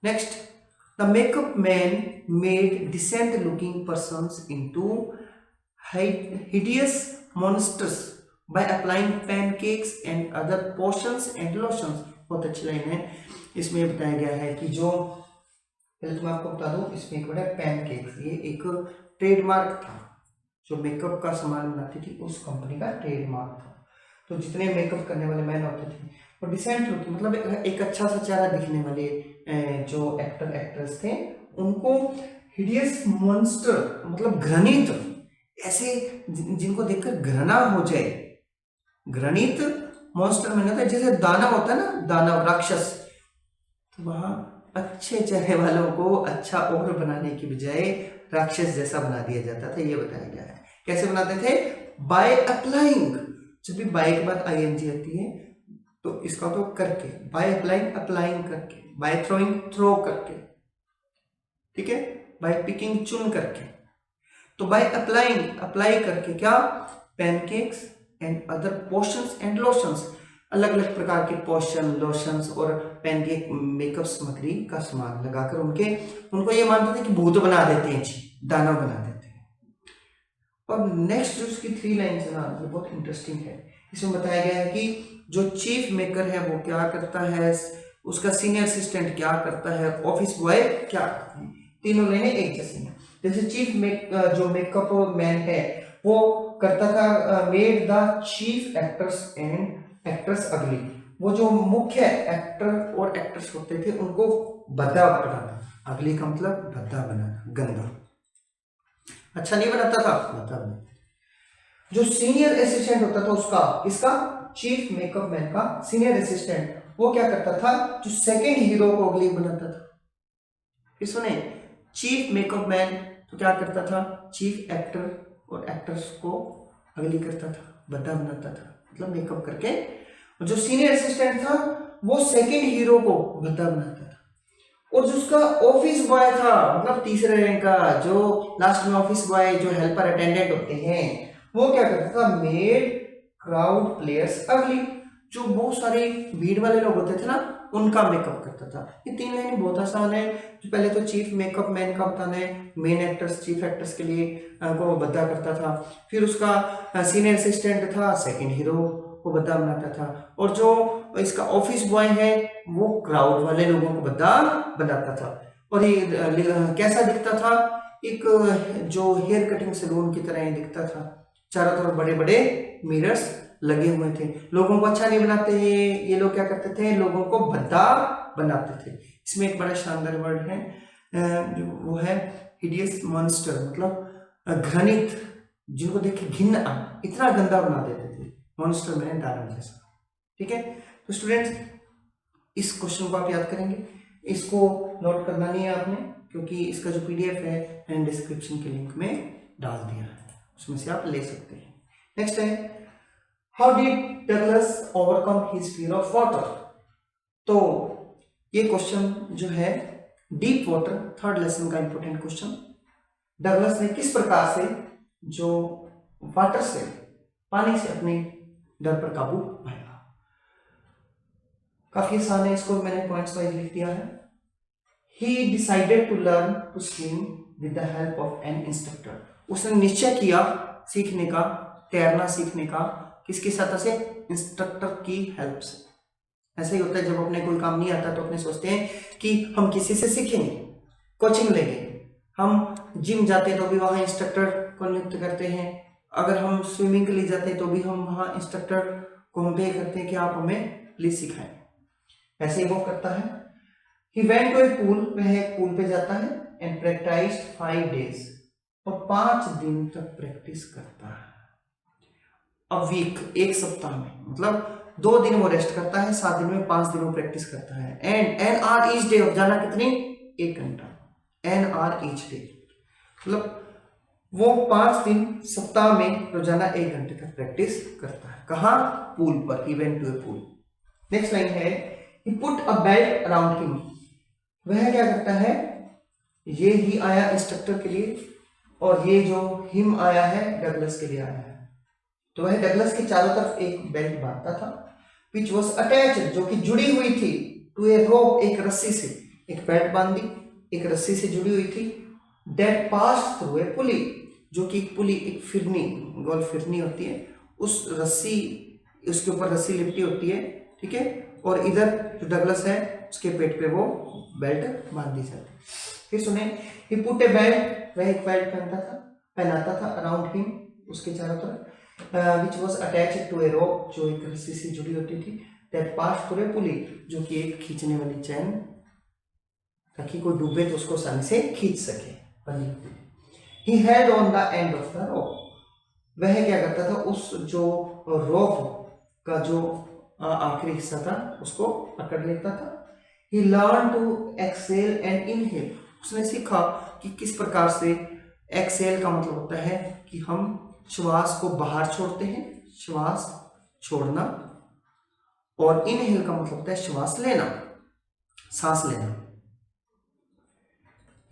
Next, the makeup man made decent looking persons into hideous monsters by applying pancakes and other potions and lotions। बहुत अच्छी लाइन है। इसमें बताया गया है कि जो, पहले तो मैं आपको बता दूं, इसमें एक बड़ा पैनकेक्स, ये एक ट्रेडमार्क था, जो मेकअप का सामान बनाती थी उस कंपनी का ट्रेडमार्क था। तो जितने मेकअप करने वाले मैन होते थे, और डिसेंट लुकिंग मतलब एक अच्छा सा चेहरा दिखने वाले जो एक्टर एक्ट्रेस थे, उनको हिडियस मॉन्स्टर मतलब घृणित, ऐसे जिनको देखकर घृणा हो जाए, घृणित मॉन्स्टर मैंने होता है जैसे दानव होता है ना, दानव राक्षस, तो वहां अच्छे चेहरे वालों को अच्छा और बनाने की बजाय राक्षस जैसा बना दिया जाता था। ये बताया गया है। कैसे बनाते थे? बाय अप्लाइंग, जब भी बाय के बाद आईएनजी आती है तो इसका तो करके, बाय अप्लाइंग अप्लाइंग करके, बाय थ्रोइंग थ्रो करके, ठीक है, बाय पिकिंग चुन करके। तो बाय अप्लाइंग अप्लाई करके क्या? Pancakes and other potions and lotions, अलग अलग प्रकार के पोशन, लोशंस और पैनकेक मेकअप सामग्री का सामान लगाकर उनको ये मानते थे कि भूत बना देते हैं जी, दानव बना देते हैं। और नेक्स्ट जो उसकी 3 लाइन है ना, ये बहुत इंटरेस्टिंग है। इसमें बताया गया है कि जो चीफ मेकर है वो क्या करता है, उसका सीनियर असिस्टेंट क्या करता है, ऑफिस बॉय क्या करता है। तीनों लाइनें एक जैसी हैं। जैसे जो मेकअप मैन है वो करता था made the chief actors and actress अगली, वो जो मुख्य एक्टर और एक्ट्रेस होते थे उनको भद्दा बनाना, अगली का मतलब भद्दा बनाना, गंदा, अच्छा नहीं बनाता था, भद्दा बनाता। जो सीनियर असिस्टेंट होता था उसका, इसका चीफ मेकअप मैन का सीनियर असिस्टेंट, वो क्या करता था? जो सेकेंड हीरो को अगली बनाता था। फिर सुने, चीफ मेकअप मैन तो क्या करता था? चीफ एक्टर और एक्ट्रेस को अगली करता था, भद्दा बनाता था, मतलब मेकअप करके। और जो सीनियर असिस्टेंट था वो सेकंड हीरो को भद्दा बनाता था। और जो उसका ऑफिस बॉय था, मतलब तीसरे रैंक का, जो लास्ट में ऑफिस बॉय, जो हेल्पर अटेंडेंट होते हैं, वो क्या करता था? मेड क्राउड प्लेयर्स अगली, जो बहुत सारे भीड़ वाले लोग होते थे ना, उनका मेकअप करता था। ये 3 लाइनें बहुत आसान है। जो पहले तो चीफ मेकअप मैन का बताना है, मेन एक्टर्स चीफ एक्टर्स के लिए को बद्दा करता था। फिर उसका सीनियर असिस्टेंट था, सेकंड हीरो को बद्दा बनाता था। और जो इसका ऑफिस बॉय है वो क्राउड वाले लोगों को बद्दा बनाता था। और ये कैसा दिखता था, एक जो हेयर कटिंग सैलून की तरह दिखता था। चारों तरफ बड़े बड़े मिरर्स लगे हुए थे। लोगों को अच्छा नहीं बनाते हैं ये लोग, क्या करते थे, लोगों को भद्दा बनाते थे। इसमें एक बड़ा शानदार वर्ड है, जो वो है हिडियस मॉन्स्टर, मतलब घृणित, जिनको देख के घिन इतना गंदा बना देते थे। मॉन्स्टर में दानव जैसा। ठीक है, तो स्टूडेंट्स इस क्वेश्चन को आप याद करेंगे, इसको नोट करना नहीं है आपने, क्योंकि इसका जो पीडीएफ है मैंने डिस्क्रिप्शन के लिंक में डाल दिया है, उसमें से आप ले सकते हैं। नेक्स्ट है, how did Douglas overcome his fear of water. तो ये क्वेश्चन जो है डीप वाटर, थर्ड लेसन का इंपॉर्टेंट क्वेश्चन। डगलस ने किस प्रकार से जो वाटर से, पानी से अपने डर पर काबू पाया। काफी आसान है, इसको मैंने पॉइंट्स वाइज लिख दिया है। He decided to learn to swim with the help of an instructor. उसने निश्चय किया सीखने का, तैरना सीखने का, किसकी सहायता से, इंस्ट्रक्टर की हेल्प से। ऐसा ही होता है, जब अपने कोई काम नहीं आता तो अपने सोचते हैं कि हम किसी से सीखेंगे, कोचिंग लेंगे। हम जिम जाते हैं तो भी वहाँ इंस्ट्रक्टर को नियुक्त करते हैं। अगर हम स्विमिंग के लिए जाते हैं तो भी हम वहाँ इंस्ट्रक्टर को हम पे करते हैं कि आप हमें प्लीज सिखाएं। ऐसे ही वो करता है। He went to a pool, वह एक पूल पे जाता है, and practiced 5 days, और 5 दिन तक प्रैक्टिस करता है। अ वीक, एक सप्ताह में, मतलब 2 दिन वो रेस्ट करता है, 7 दिन में 5 दिन वो प्रैक्टिस करता है। And an hour each day, जाना कितनी, 1 घंटा, एन आर ईच डे, मतलब वो 5 दिन सप्ताह में रोजाना 1 घंटे तक प्रैक्टिस करता है। कहाँ, पूल पर। He went to a pool. Next line है, he put a belt around him. वह क्या करता है, ये ही आया इंस्ट्रक्टर के लिए, और ये जो हिम आया है डगलस के लिए आया है। तो वह डगलस के चारों तरफ एक बेल्ट बांधता था, which was attached, जो कि जुड़ी हुई थी, to a rope, एक रस्सी से। एक बेल्ट बांधी, एक रस्सी से जुड़ी हुई थी, that passed through a pulley, जो कि एक पुली, एक फिरनी, गोल फिरनी होती है, उस रस्सी, उसके ऊपर रस्सी लिपटी होती है। ठीक है, और इधर जो डगलस है उसके पेट पे वो बेल्ट बांध दी जाती है। फिर सुने, he put a belt, वह एक बेल्ट पहनाता था अराउंड हिम, उसके चारों तरफ, which was attached to a rope, जो एक रस्सी से जुड़ी होती थी, that passed through a pulley, जो कि एक खींचने वाली चैन, ताकि कोई डूबे तो उसको आसानी से खींच सके, बनी होती थी। He held on the end of the rope, वह क्या करता था, उस जो रोप का जो आखिरी हिस्सा था उसको पकड़ लेता था। He learned to exhale and inhale, उसने सीखा कि किस प्रकार से, एक्सेल का मतलब होता है कि हम श्वास को बाहर छोड़ते हैं, श्वास छोड़ना, और इनहेल का मतलब होता है श्वास लेना, सांस लेना।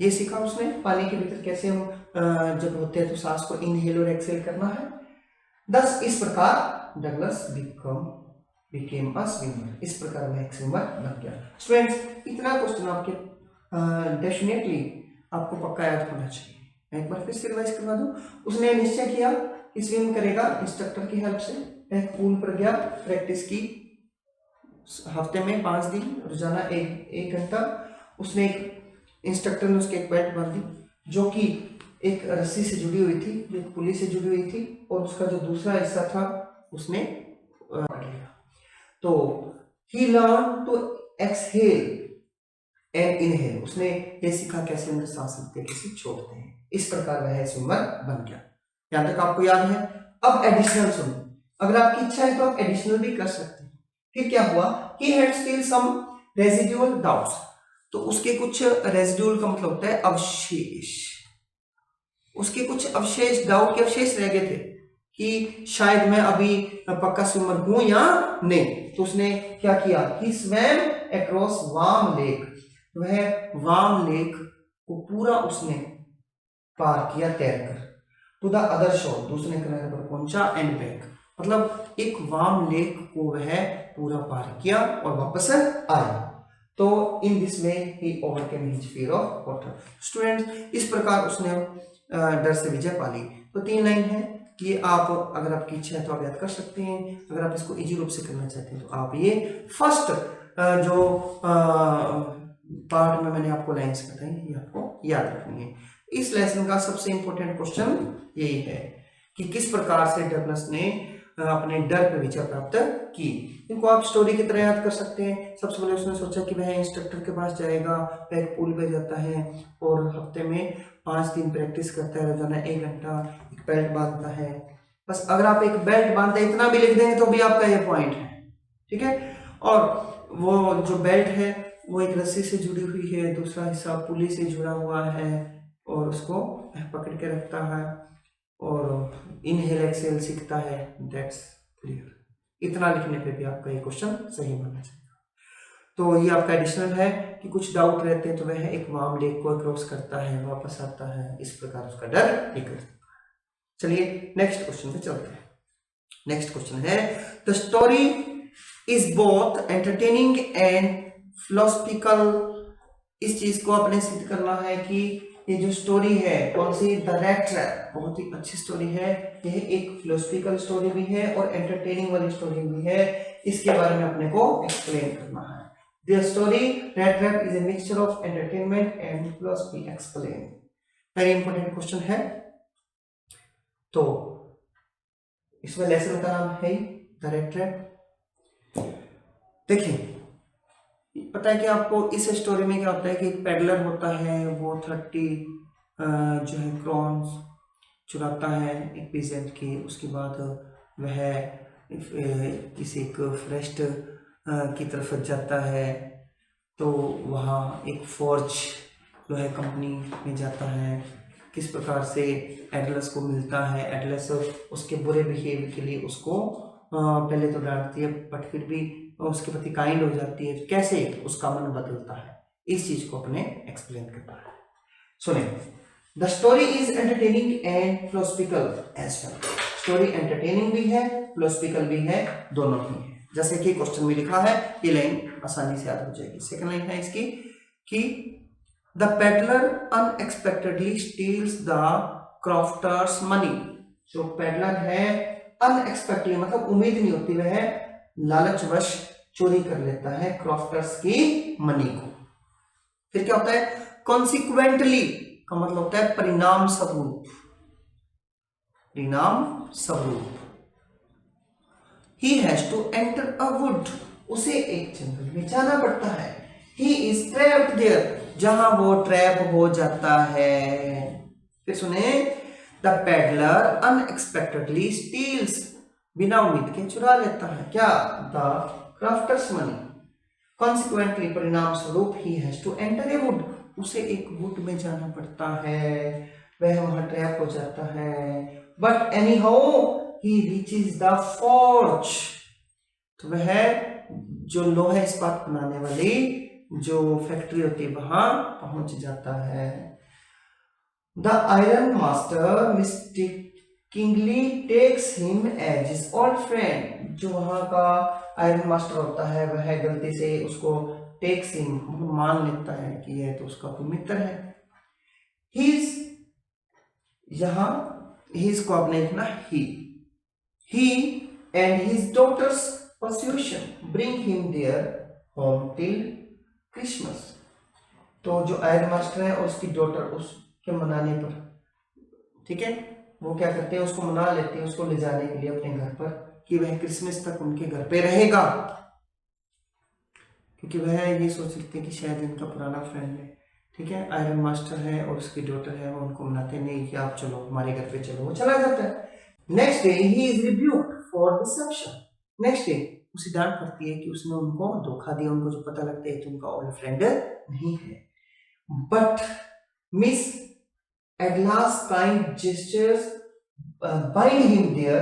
ये सीखा उसने, पानी के भीतर कैसे हम जब होते हैं तो सांस को इनहेल और एक्सेल करना है। दस इस प्रकार डगलस became a swimmer, इस प्रकार वह एक स्विमर बन गया। स्टूडेंट्स, इतना क्वेश्चन आपके डेफिनेटली आपको पक्का याद होना चाहिए। मैं एक बार फिर से रिवाइज करवा दूं। उसने निश्चय किया कि स्विम करेगा इंस्ट्रक्टर की हेल्प से, वह पूल पर गया, प्रैक्टिस की, हफ्ते में 5 दिन, रोजाना एक घंटा। उसने एक इंस्ट्रक्टर ने उसके एक बेल्ट बांधी, जो कि एक रस्सी से जुड़ी हुई थी, जो पुली से जुड़ी हुई थी, और उसका जो दूसरा हिस्सा था उसने पकड़ लिया। तो he learned to exhale and inhale, उसने ये सीखा कैसे अंदर सांस लेते हैं, कैसे छोड़ते हैं। इस प्रकार वह स्विमर बन गया। यहां तक आपको याद है। अब एडिशनल सुनो, अगर आपकी इच्छा है तो आप एडिशनल भी कर सकते हैं। फिर क्या हुआ, he had still some residual doubts, तो उसके कुछ रेजिड्यूल का मतलब होता है अवशेष, उसके कुछ अवशेष, डाउट के अवशेष रह गए थे कि शायद मैं अभी पक्का स्विमर हूं या नहीं। तो उसने क्या किया, he swam across warm lake, वह वार्म लेक को पूरा उसने पार किया तैरकर, टू द अदर शोर, दूसरे किनारे पर पहुंचा, एंड बैक, मतलब एक वार्म लेक को वह पूरा पार किया और वापस आया। तो in this way he overcame his fear of water. Students, इस प्रकार उसने डर से विजय पा ली। तो 3 लाइन है, ये आप अगर आपकी इच्छा है तो आप याद कर सकते हैं। अगर आप इसको इजी रूप से करना चाहते हैं तो आप ये फर्स्ट जो पार्ट में मैंने आपको लाइन्स बताई ये आपको याद रखनी है। इस लेसन का सबसे इंपॉर्टेंट क्वेश्चन यही है कि किस प्रकार से डगलस ने अपने डर पर विजय प्राप्त की। इनको आप स्टोरी की तरह याद कर सकते हैं। सबसे पहले उसने सोचा कि वह इंस्ट्रक्टर के पास जाएगा, वह एक पूल पे जाता है और हफ्ते में 5 दिन प्रैक्टिस करता है, रोजाना 1 घंटा एक बेल्ट बांधता है। बस अगर आप एक बेल्ट बांधते हैं इतना भी लिख देंगे तो भी आपका ये पॉइंट है, ठीक है। और वो जो बेल्ट है वो एक रस्सी से जुड़ी हुई है, दूसरा हिस्सा पुली से जुड़ा हुआ है और उसको पकड़ के रखता है और इनहेल एक्सेल सीखता है। That's clear. इतना लिखने पे भी आपका ये क्वेश्चन सही माना जाएगा। तो ये आपका एडिशनल है कि कुछ डाउट रहते हैं तो वह एक वार्म लेक को क्रॉस करता है, वापस आता है, इस प्रकार उसका डर निकल जाता है। चलिए नेक्स्ट क्वेश्चन पे चलते हैं। नेक्स्ट क्वेश्चन है, the story is both entertaining and philosophical. इस चीज को आपने सिद्ध करना है कि ये जो स्टोरी है कौन सी, द रैट ट्रैप, बहुत ही अच्छी स्टोरी है। यह एक फिलोसफिकल स्टोरी भी है और एंटरटेनिंग वाली स्टोरी भी है। इसके बारे में अपने को एक्सप्लेन करना है। The story rat trap is a mixture of entertainment and philosophy, explain. Very important question है। तो इसमें लेसन का नाम है द रैट ट्रैप। देखिए, पता है कि आपको इस स्टोरी में क्या होता है कि एक पेडलर होता है, वो 30 जो है क्रॉन्स चुराता है एक पीजेंट की। उसके बाद वह किसी एक फॉरेस्ट की तरफ जाता है, तो वहाँ एक फोर्ज जो है कंपनी में जाता है। किस प्रकार से एटलस को मिलता है, एटलस उसके बुरे बिहेवियर के लिए उसको पहले तो डांटती है बट फिर भी उसके प्रति काइंड हो जाती है। कैसे उसका मन बदलता है, इस चीज को अपने एक्सप्लेन करता है। सुने, the story is entertaining and philosophical as well. Story entertaining भी है, फिलोसफिकल भी है, दोनों ही है। जैसे कि क्वेश्चन में लिखा है, ये लाइन आसानी से याद हो जाएगी। सेकंड लाइन है इसकी कि the peddler unexpectedly steals the crofter's money. जो पेडलर है अनएक्सपेक्टेडली मतलब उम्मीद नहीं होती, वह लालचवश चोरी कर लेता है क्रॉफ्टर्स की मनी को। फिर क्या होता है, कॉन्सिक्वेंटली का मतलब होता है परिणाम स्वरूप, परिणाम स्वरूप। He has to enter a wood, उसे एक जंगल में जाना पड़ता है। ही इज ट्रैप्ड देयर, जहां वो ट्रैप हो जाता है। फिर सुने, द पेडलर अनएक्सपेक्टेडली स्टील्स, बिना उम्मीद के चुरा लेता है क्या, द क्राफ्टर्स मनी। कॉन्सिक्वेंटली परिणाम स्वरूप he has to enter a wood, उसे एक वुड में जाना पड़ता है, वह वहां ट्रैप हो जाता है। But any how he reaches the forge, तो वह जो लोहा इस्पात बनाने वाली जो फैक्ट्री होती है वहां पहुंच जाता है। The iron master mistakenly takes him as his old friend, जो वहां का आयरन मास्टर होता है वह गलती से उसको टेक्स हिम मतलब मान लेता है कि यह तो उसका कोई मित्र है। हीज, यहां हीज को आपने लिखना ही and his daughter's persuasion bring him their home till Christmas. तो जो आयरन मास्टर है और उसकी डॉटर उसके मनाने पर, ठीक है, वो क्या करते हैं, उसको मना लेते हैं उसको ले जाने के लिए अपने घर पर कि वह क्रिसमस तक उनके घर पे रहेगा, क्योंकि वह ये सोच लेते हैं कि शायद इनका पुराना फ्रेंड है। ठीक है, आयरन मास्टर है और उसकी डॉटर है, वो उनको मनाते नहीं कि आप चलो हमारे घर पे चलो, वो चला जाता है। Next day he is rebuked for deception. Next day उसे डांट पड़ती है कि उसने उनको धोखा दिया। उनको जो पता लगता है कि उनका ओल्ड फ्रेंड नहीं है। But miss Edla's kind gestures bind him there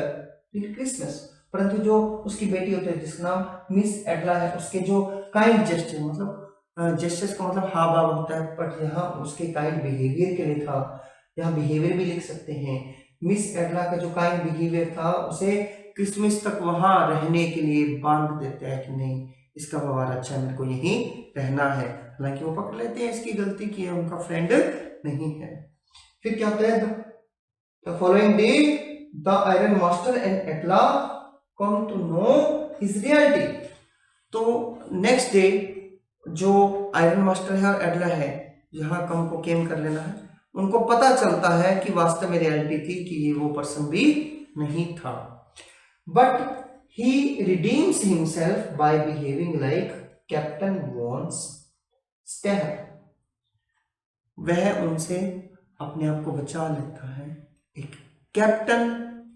till Christmas. परंतु जो उसकी बेटी होती है जिसका नाम मिस एडला है, उसके जो काइंड जेस्चर मतलब जेस्चर्स का मतलब हाव भाव होता है, बट यहाँ उसके काइंड बिहेवियर के लिए था, यहाँ बिहेवियर भी लिख सकते हैं। मिस एडला का जो काइंड बिहेवियर था उसे क्रिसमस तक वहां रहने के लिए बांध देता है कि नहीं, इसका व्यवहार अच्छा है, मेरे को यहीं रहना है। हालांकि वो पकड़ लेते हैं इसकी गलती की है, उनका फ्रेंड नहीं है। फिर क्या होता है, the following day the iron master and Edla come to know his reality. तो नेक्स्ट डे जो आयरन मास्टर है और एडला है, जहां कम को केम कर लेना है, उनको पता चलता है कि वास्तव में रियलिटी थी कि ये वो पर्सन भी नहीं था। But he redeems himself by behaving like Captain von Stahle. वह उनसे अपने आप को बचा लेता है एक कैप्टन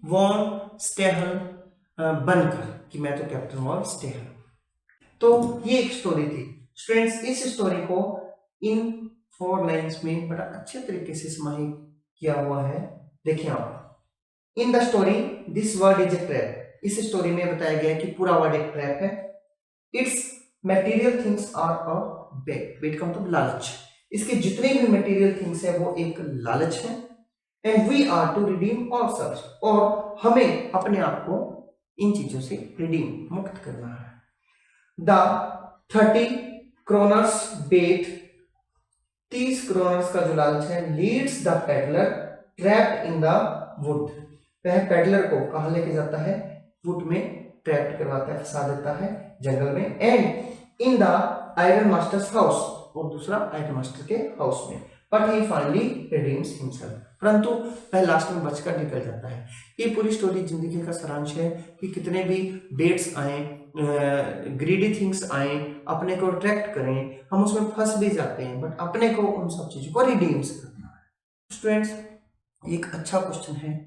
वॉन स्टेहर बनकर, कि मैं तो कैप्टन वॉन स्टेहर। तो ये एक स्टोरी थी स्टूडेंट्स। इस स्टोरी को इन 4 लाइन्स में बड़ा अच्छे तरीके से समाहित किया हुआ है। देखिए आप, in the story this word is a trap. इस स्टोरी में बताया गया है कि पूरा वर्ड एक ट्रैप है। It's material things are a bait. Bait का मतलब लालच। इसके जितने भी मटेरियल थिंग्स है वो एक लालच है। And we are to redeem ourselves, और हमें अपने आप को इन चीजों से रिडीम, मुक्त करना है। द 30 क्रोनर्स बेट, 30 क्रोनर्स का जो लालच है, leads the peddler trapped in the wood. वह पेडलर को कहां लेके जाता है, वुड में ट्रैप्ड करवाता है, फंसा देता है जंगल में। And in the iron masters house, और दूसरा आयरन मास्टर के हाउस में। But he finally redeems himself, परंतु वह लास्ट में बचकर निकल जाता है। ये पूरी स्टोरी जिंदगी का सारांश है कि कितने भी बेट्स आए, ग्रीडी थिंग्स आए, अपने को अट्रैक्ट करें, हम उसमें फंस भी जाते हैं, बट अपने को उन सब चीजों को रिडीम्स करना है। स्टूडेंट्स, एक अच्छा क्वेश्चन है,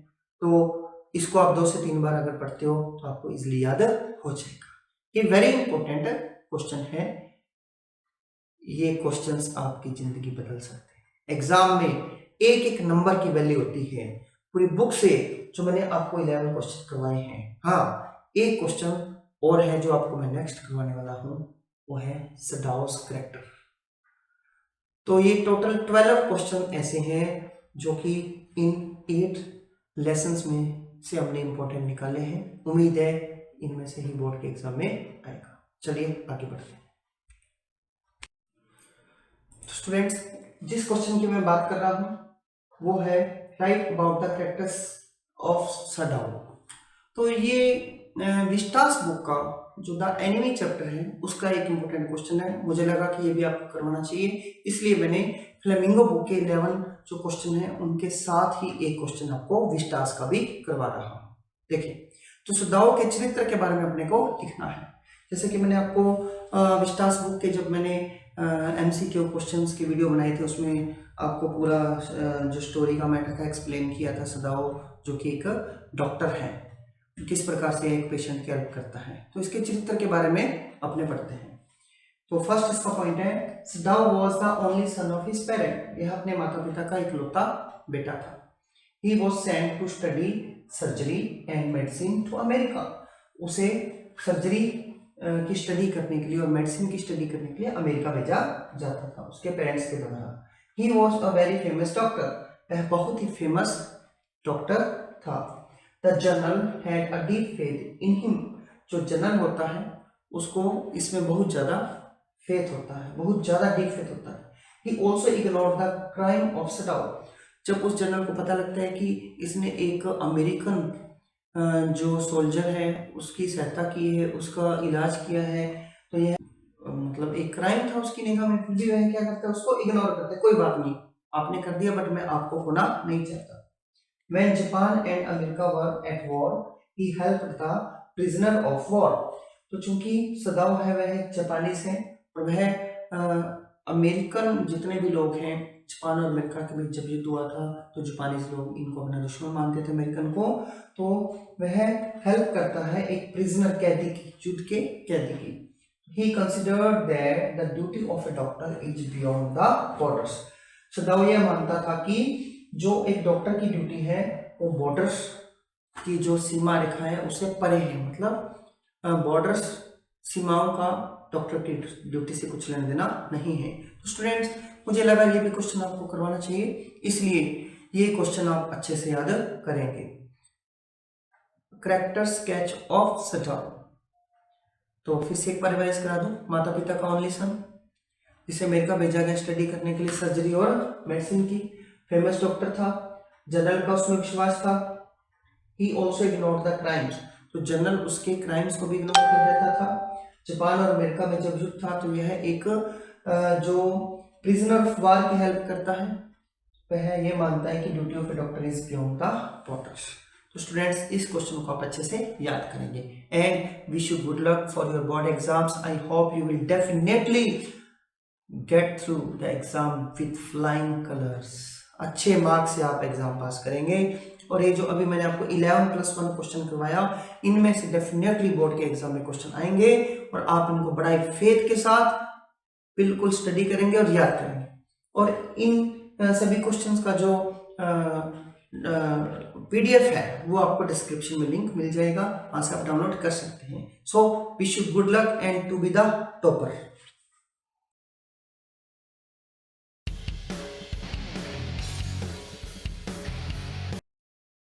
तो इसको आप 2 से 3 बार अगर पढ़ते हो तो आपको इजीली याद हो जाएगा। ये वेरी इंपॉर्टेंट क्वेश्चन है। ये क्वेश्चंस आपकी जिंदगी बदल सकते हैं। एग्जाम में एक एक नंबर की वैल्यू होती है। पूरी बुक से जो मैंने आपको 11 क्वेश्चन करवाए हैं, हाँ, एक क्वेश्चन और है जो आपको मैं नेक्स्ट करवाने वाला हूं, वो है सडाउस कैरेक्टर। तो ये टोटल 12 क्वेश्चन ऐसे हैं जो कि इन 8 लेसन्स में से हमने इंपॉर्टेंट निकाले हैं। उम्मीद है इनमें से ही बोर्ड के एग्जाम में आएगा। चलिए आगे बढ़ते हैं। तो स्टूडेंट्स, जिस क्वेश्चन की मैं बात कर रहा हूं वो है right about the characters of Sadao. तो ये विस्टास बुक का जो द एनिमी चैप्टर है उसका एक इंपॉर्टेंट क्वेश्चन है। मुझे लगा कि ये भी आपको करवाना चाहिए, इसलिए मैंने फ्लेमिंगो बुक के 11 जो क्वेश्चन है उनके साथ ही एक क्वेश्चन आपको विस्टास का भी करवा रहा हूं। देखिए, तो सदाओ के चरित्र के बारे में अपने को लिखना है। जैसे कि मैंने आपको विस्टास बुक के जब मैंने MCQ क्वेश्चंस की वीडियो बनाई थी, उसमें आपको पूरा जो स्टोरी का मैटर था एक्सप्लेन किया था। सदाओ जो कि एक डॉक्टर है, किस प्रकार से एक पेशेंट की हेल्प करता है, तो इसके चरित्र के बारे में अपने पढ़ते हैं। तो फर्स्ट इसका पॉइंट है, Sadao was the only son of his parent. यह अपने माता पिता का इकलौता बेटा था। He was sent to study surgery and medicine to America. उसे सर्जरी की स्टडी करने के लिए और मेडिसिन की स्टडी करने के लिए अमेरिका भेजा जाता था उसके पेरेंट्स के द्वारा। He was a very famous doctor. वह बहुत ही फेमस डॉक्टर था। The general had a deep faith in him. जो जनरल होता है उसको इसमें बहुत ज्यादा फेथ होता है, बहुत ज्यादा डीप फेथ होता है। He also ignored the crime of Sadao. जब उस जनरल को पता लगता है कि इसने एक अमेरिकन जो सोल्जर है उसकी सहायता की है, उसका इलाज किया है, तो यह मतलब एक क्राइम था उसकी निगाह में, फिर भी वह क्या करता है, उसको इग्नोर करता है। कोई बात नहीं, आपने कर दिया, बट मैं आपको होना नहीं चाहता। When Japan and America were at war, he helped the prisoner of war. तो चूंकि सदाओ है वह जापानीज है और वह अमेरिकन जितने भी लोग हैं, जापान और अमेरिका के बीच जब युद्ध हुआ था तो जापानीज लोग इनको अपना दुश्मन मानते थे अमेरिकन को, तो वह हेल्प करता है एक प्रिजनर कैदी की, युद्ध के कैदी की। He considered that the duty of a doctor is beyond the borders. सदाओ यह मानता था कि जो एक डॉक्टर की ड्यूटी है वो बॉर्डर्स की जो सीमा रेखा है उससे परे है। मतलब बॉर्डर्स, सीमाओं का डॉक्टर की ड्यूटी से कुछ लेना देना नहीं है। तो स्टूडेंट्स, मुझे लगा ये भी क्वेश्चन आपको करवाना चाहिए, इसलिए ये क्वेश्चन आप अच्छे से याद करेंगे। करेक्टर स्केच ऑफ सजाओ। तो फिर से एक बार रिवाइज करा दूं। माता पिता का ओनली सन, जिसे अमेरिका भेजा गया स्टडी करने के लिए सर्जरी और मेडिसिन की। फेमस डॉक्टर था, जनरल का उसमें विश्वास था। ही ऑल्सो इग्नोर्ड द क्राइम्स, तो जनरल उसके क्राइम्स को भी इग्नोर कर देता था। जापान और अमेरिका में जब युद्ध था तो यह एक जो प्रिजनर ऑफ वार की हेल्प करता है, वह ये मानता है कि duty of A doctor is beyond the borders. तो स्टूडेंट्स इस क्वेश्चन को आप अच्छे से याद करेंगे। And wish you good luck for your board exams. I hope you will definitely get through the exam with flying colours. अच्छे मार्क्स से आप एग्जाम पास करेंगे। और ये जो अभी मैंने आपको 11+1 क्वेश्चन करवाया, इनमें से डेफिनेटली बोर्ड के एग्जाम में क्वेश्चन आएंगे और आप इनको बड़ा फेथ के साथ बिल्कुल स्टडी करेंगे और याद करेंगे। और इन सभी क्वेश्चंस का जो PDF है वो आपको डिस्क्रिप्शन में लिंक मिल जाएगा, वहां से आप डाउनलोड कर सकते हैं। So wish you good luck and to be the topper.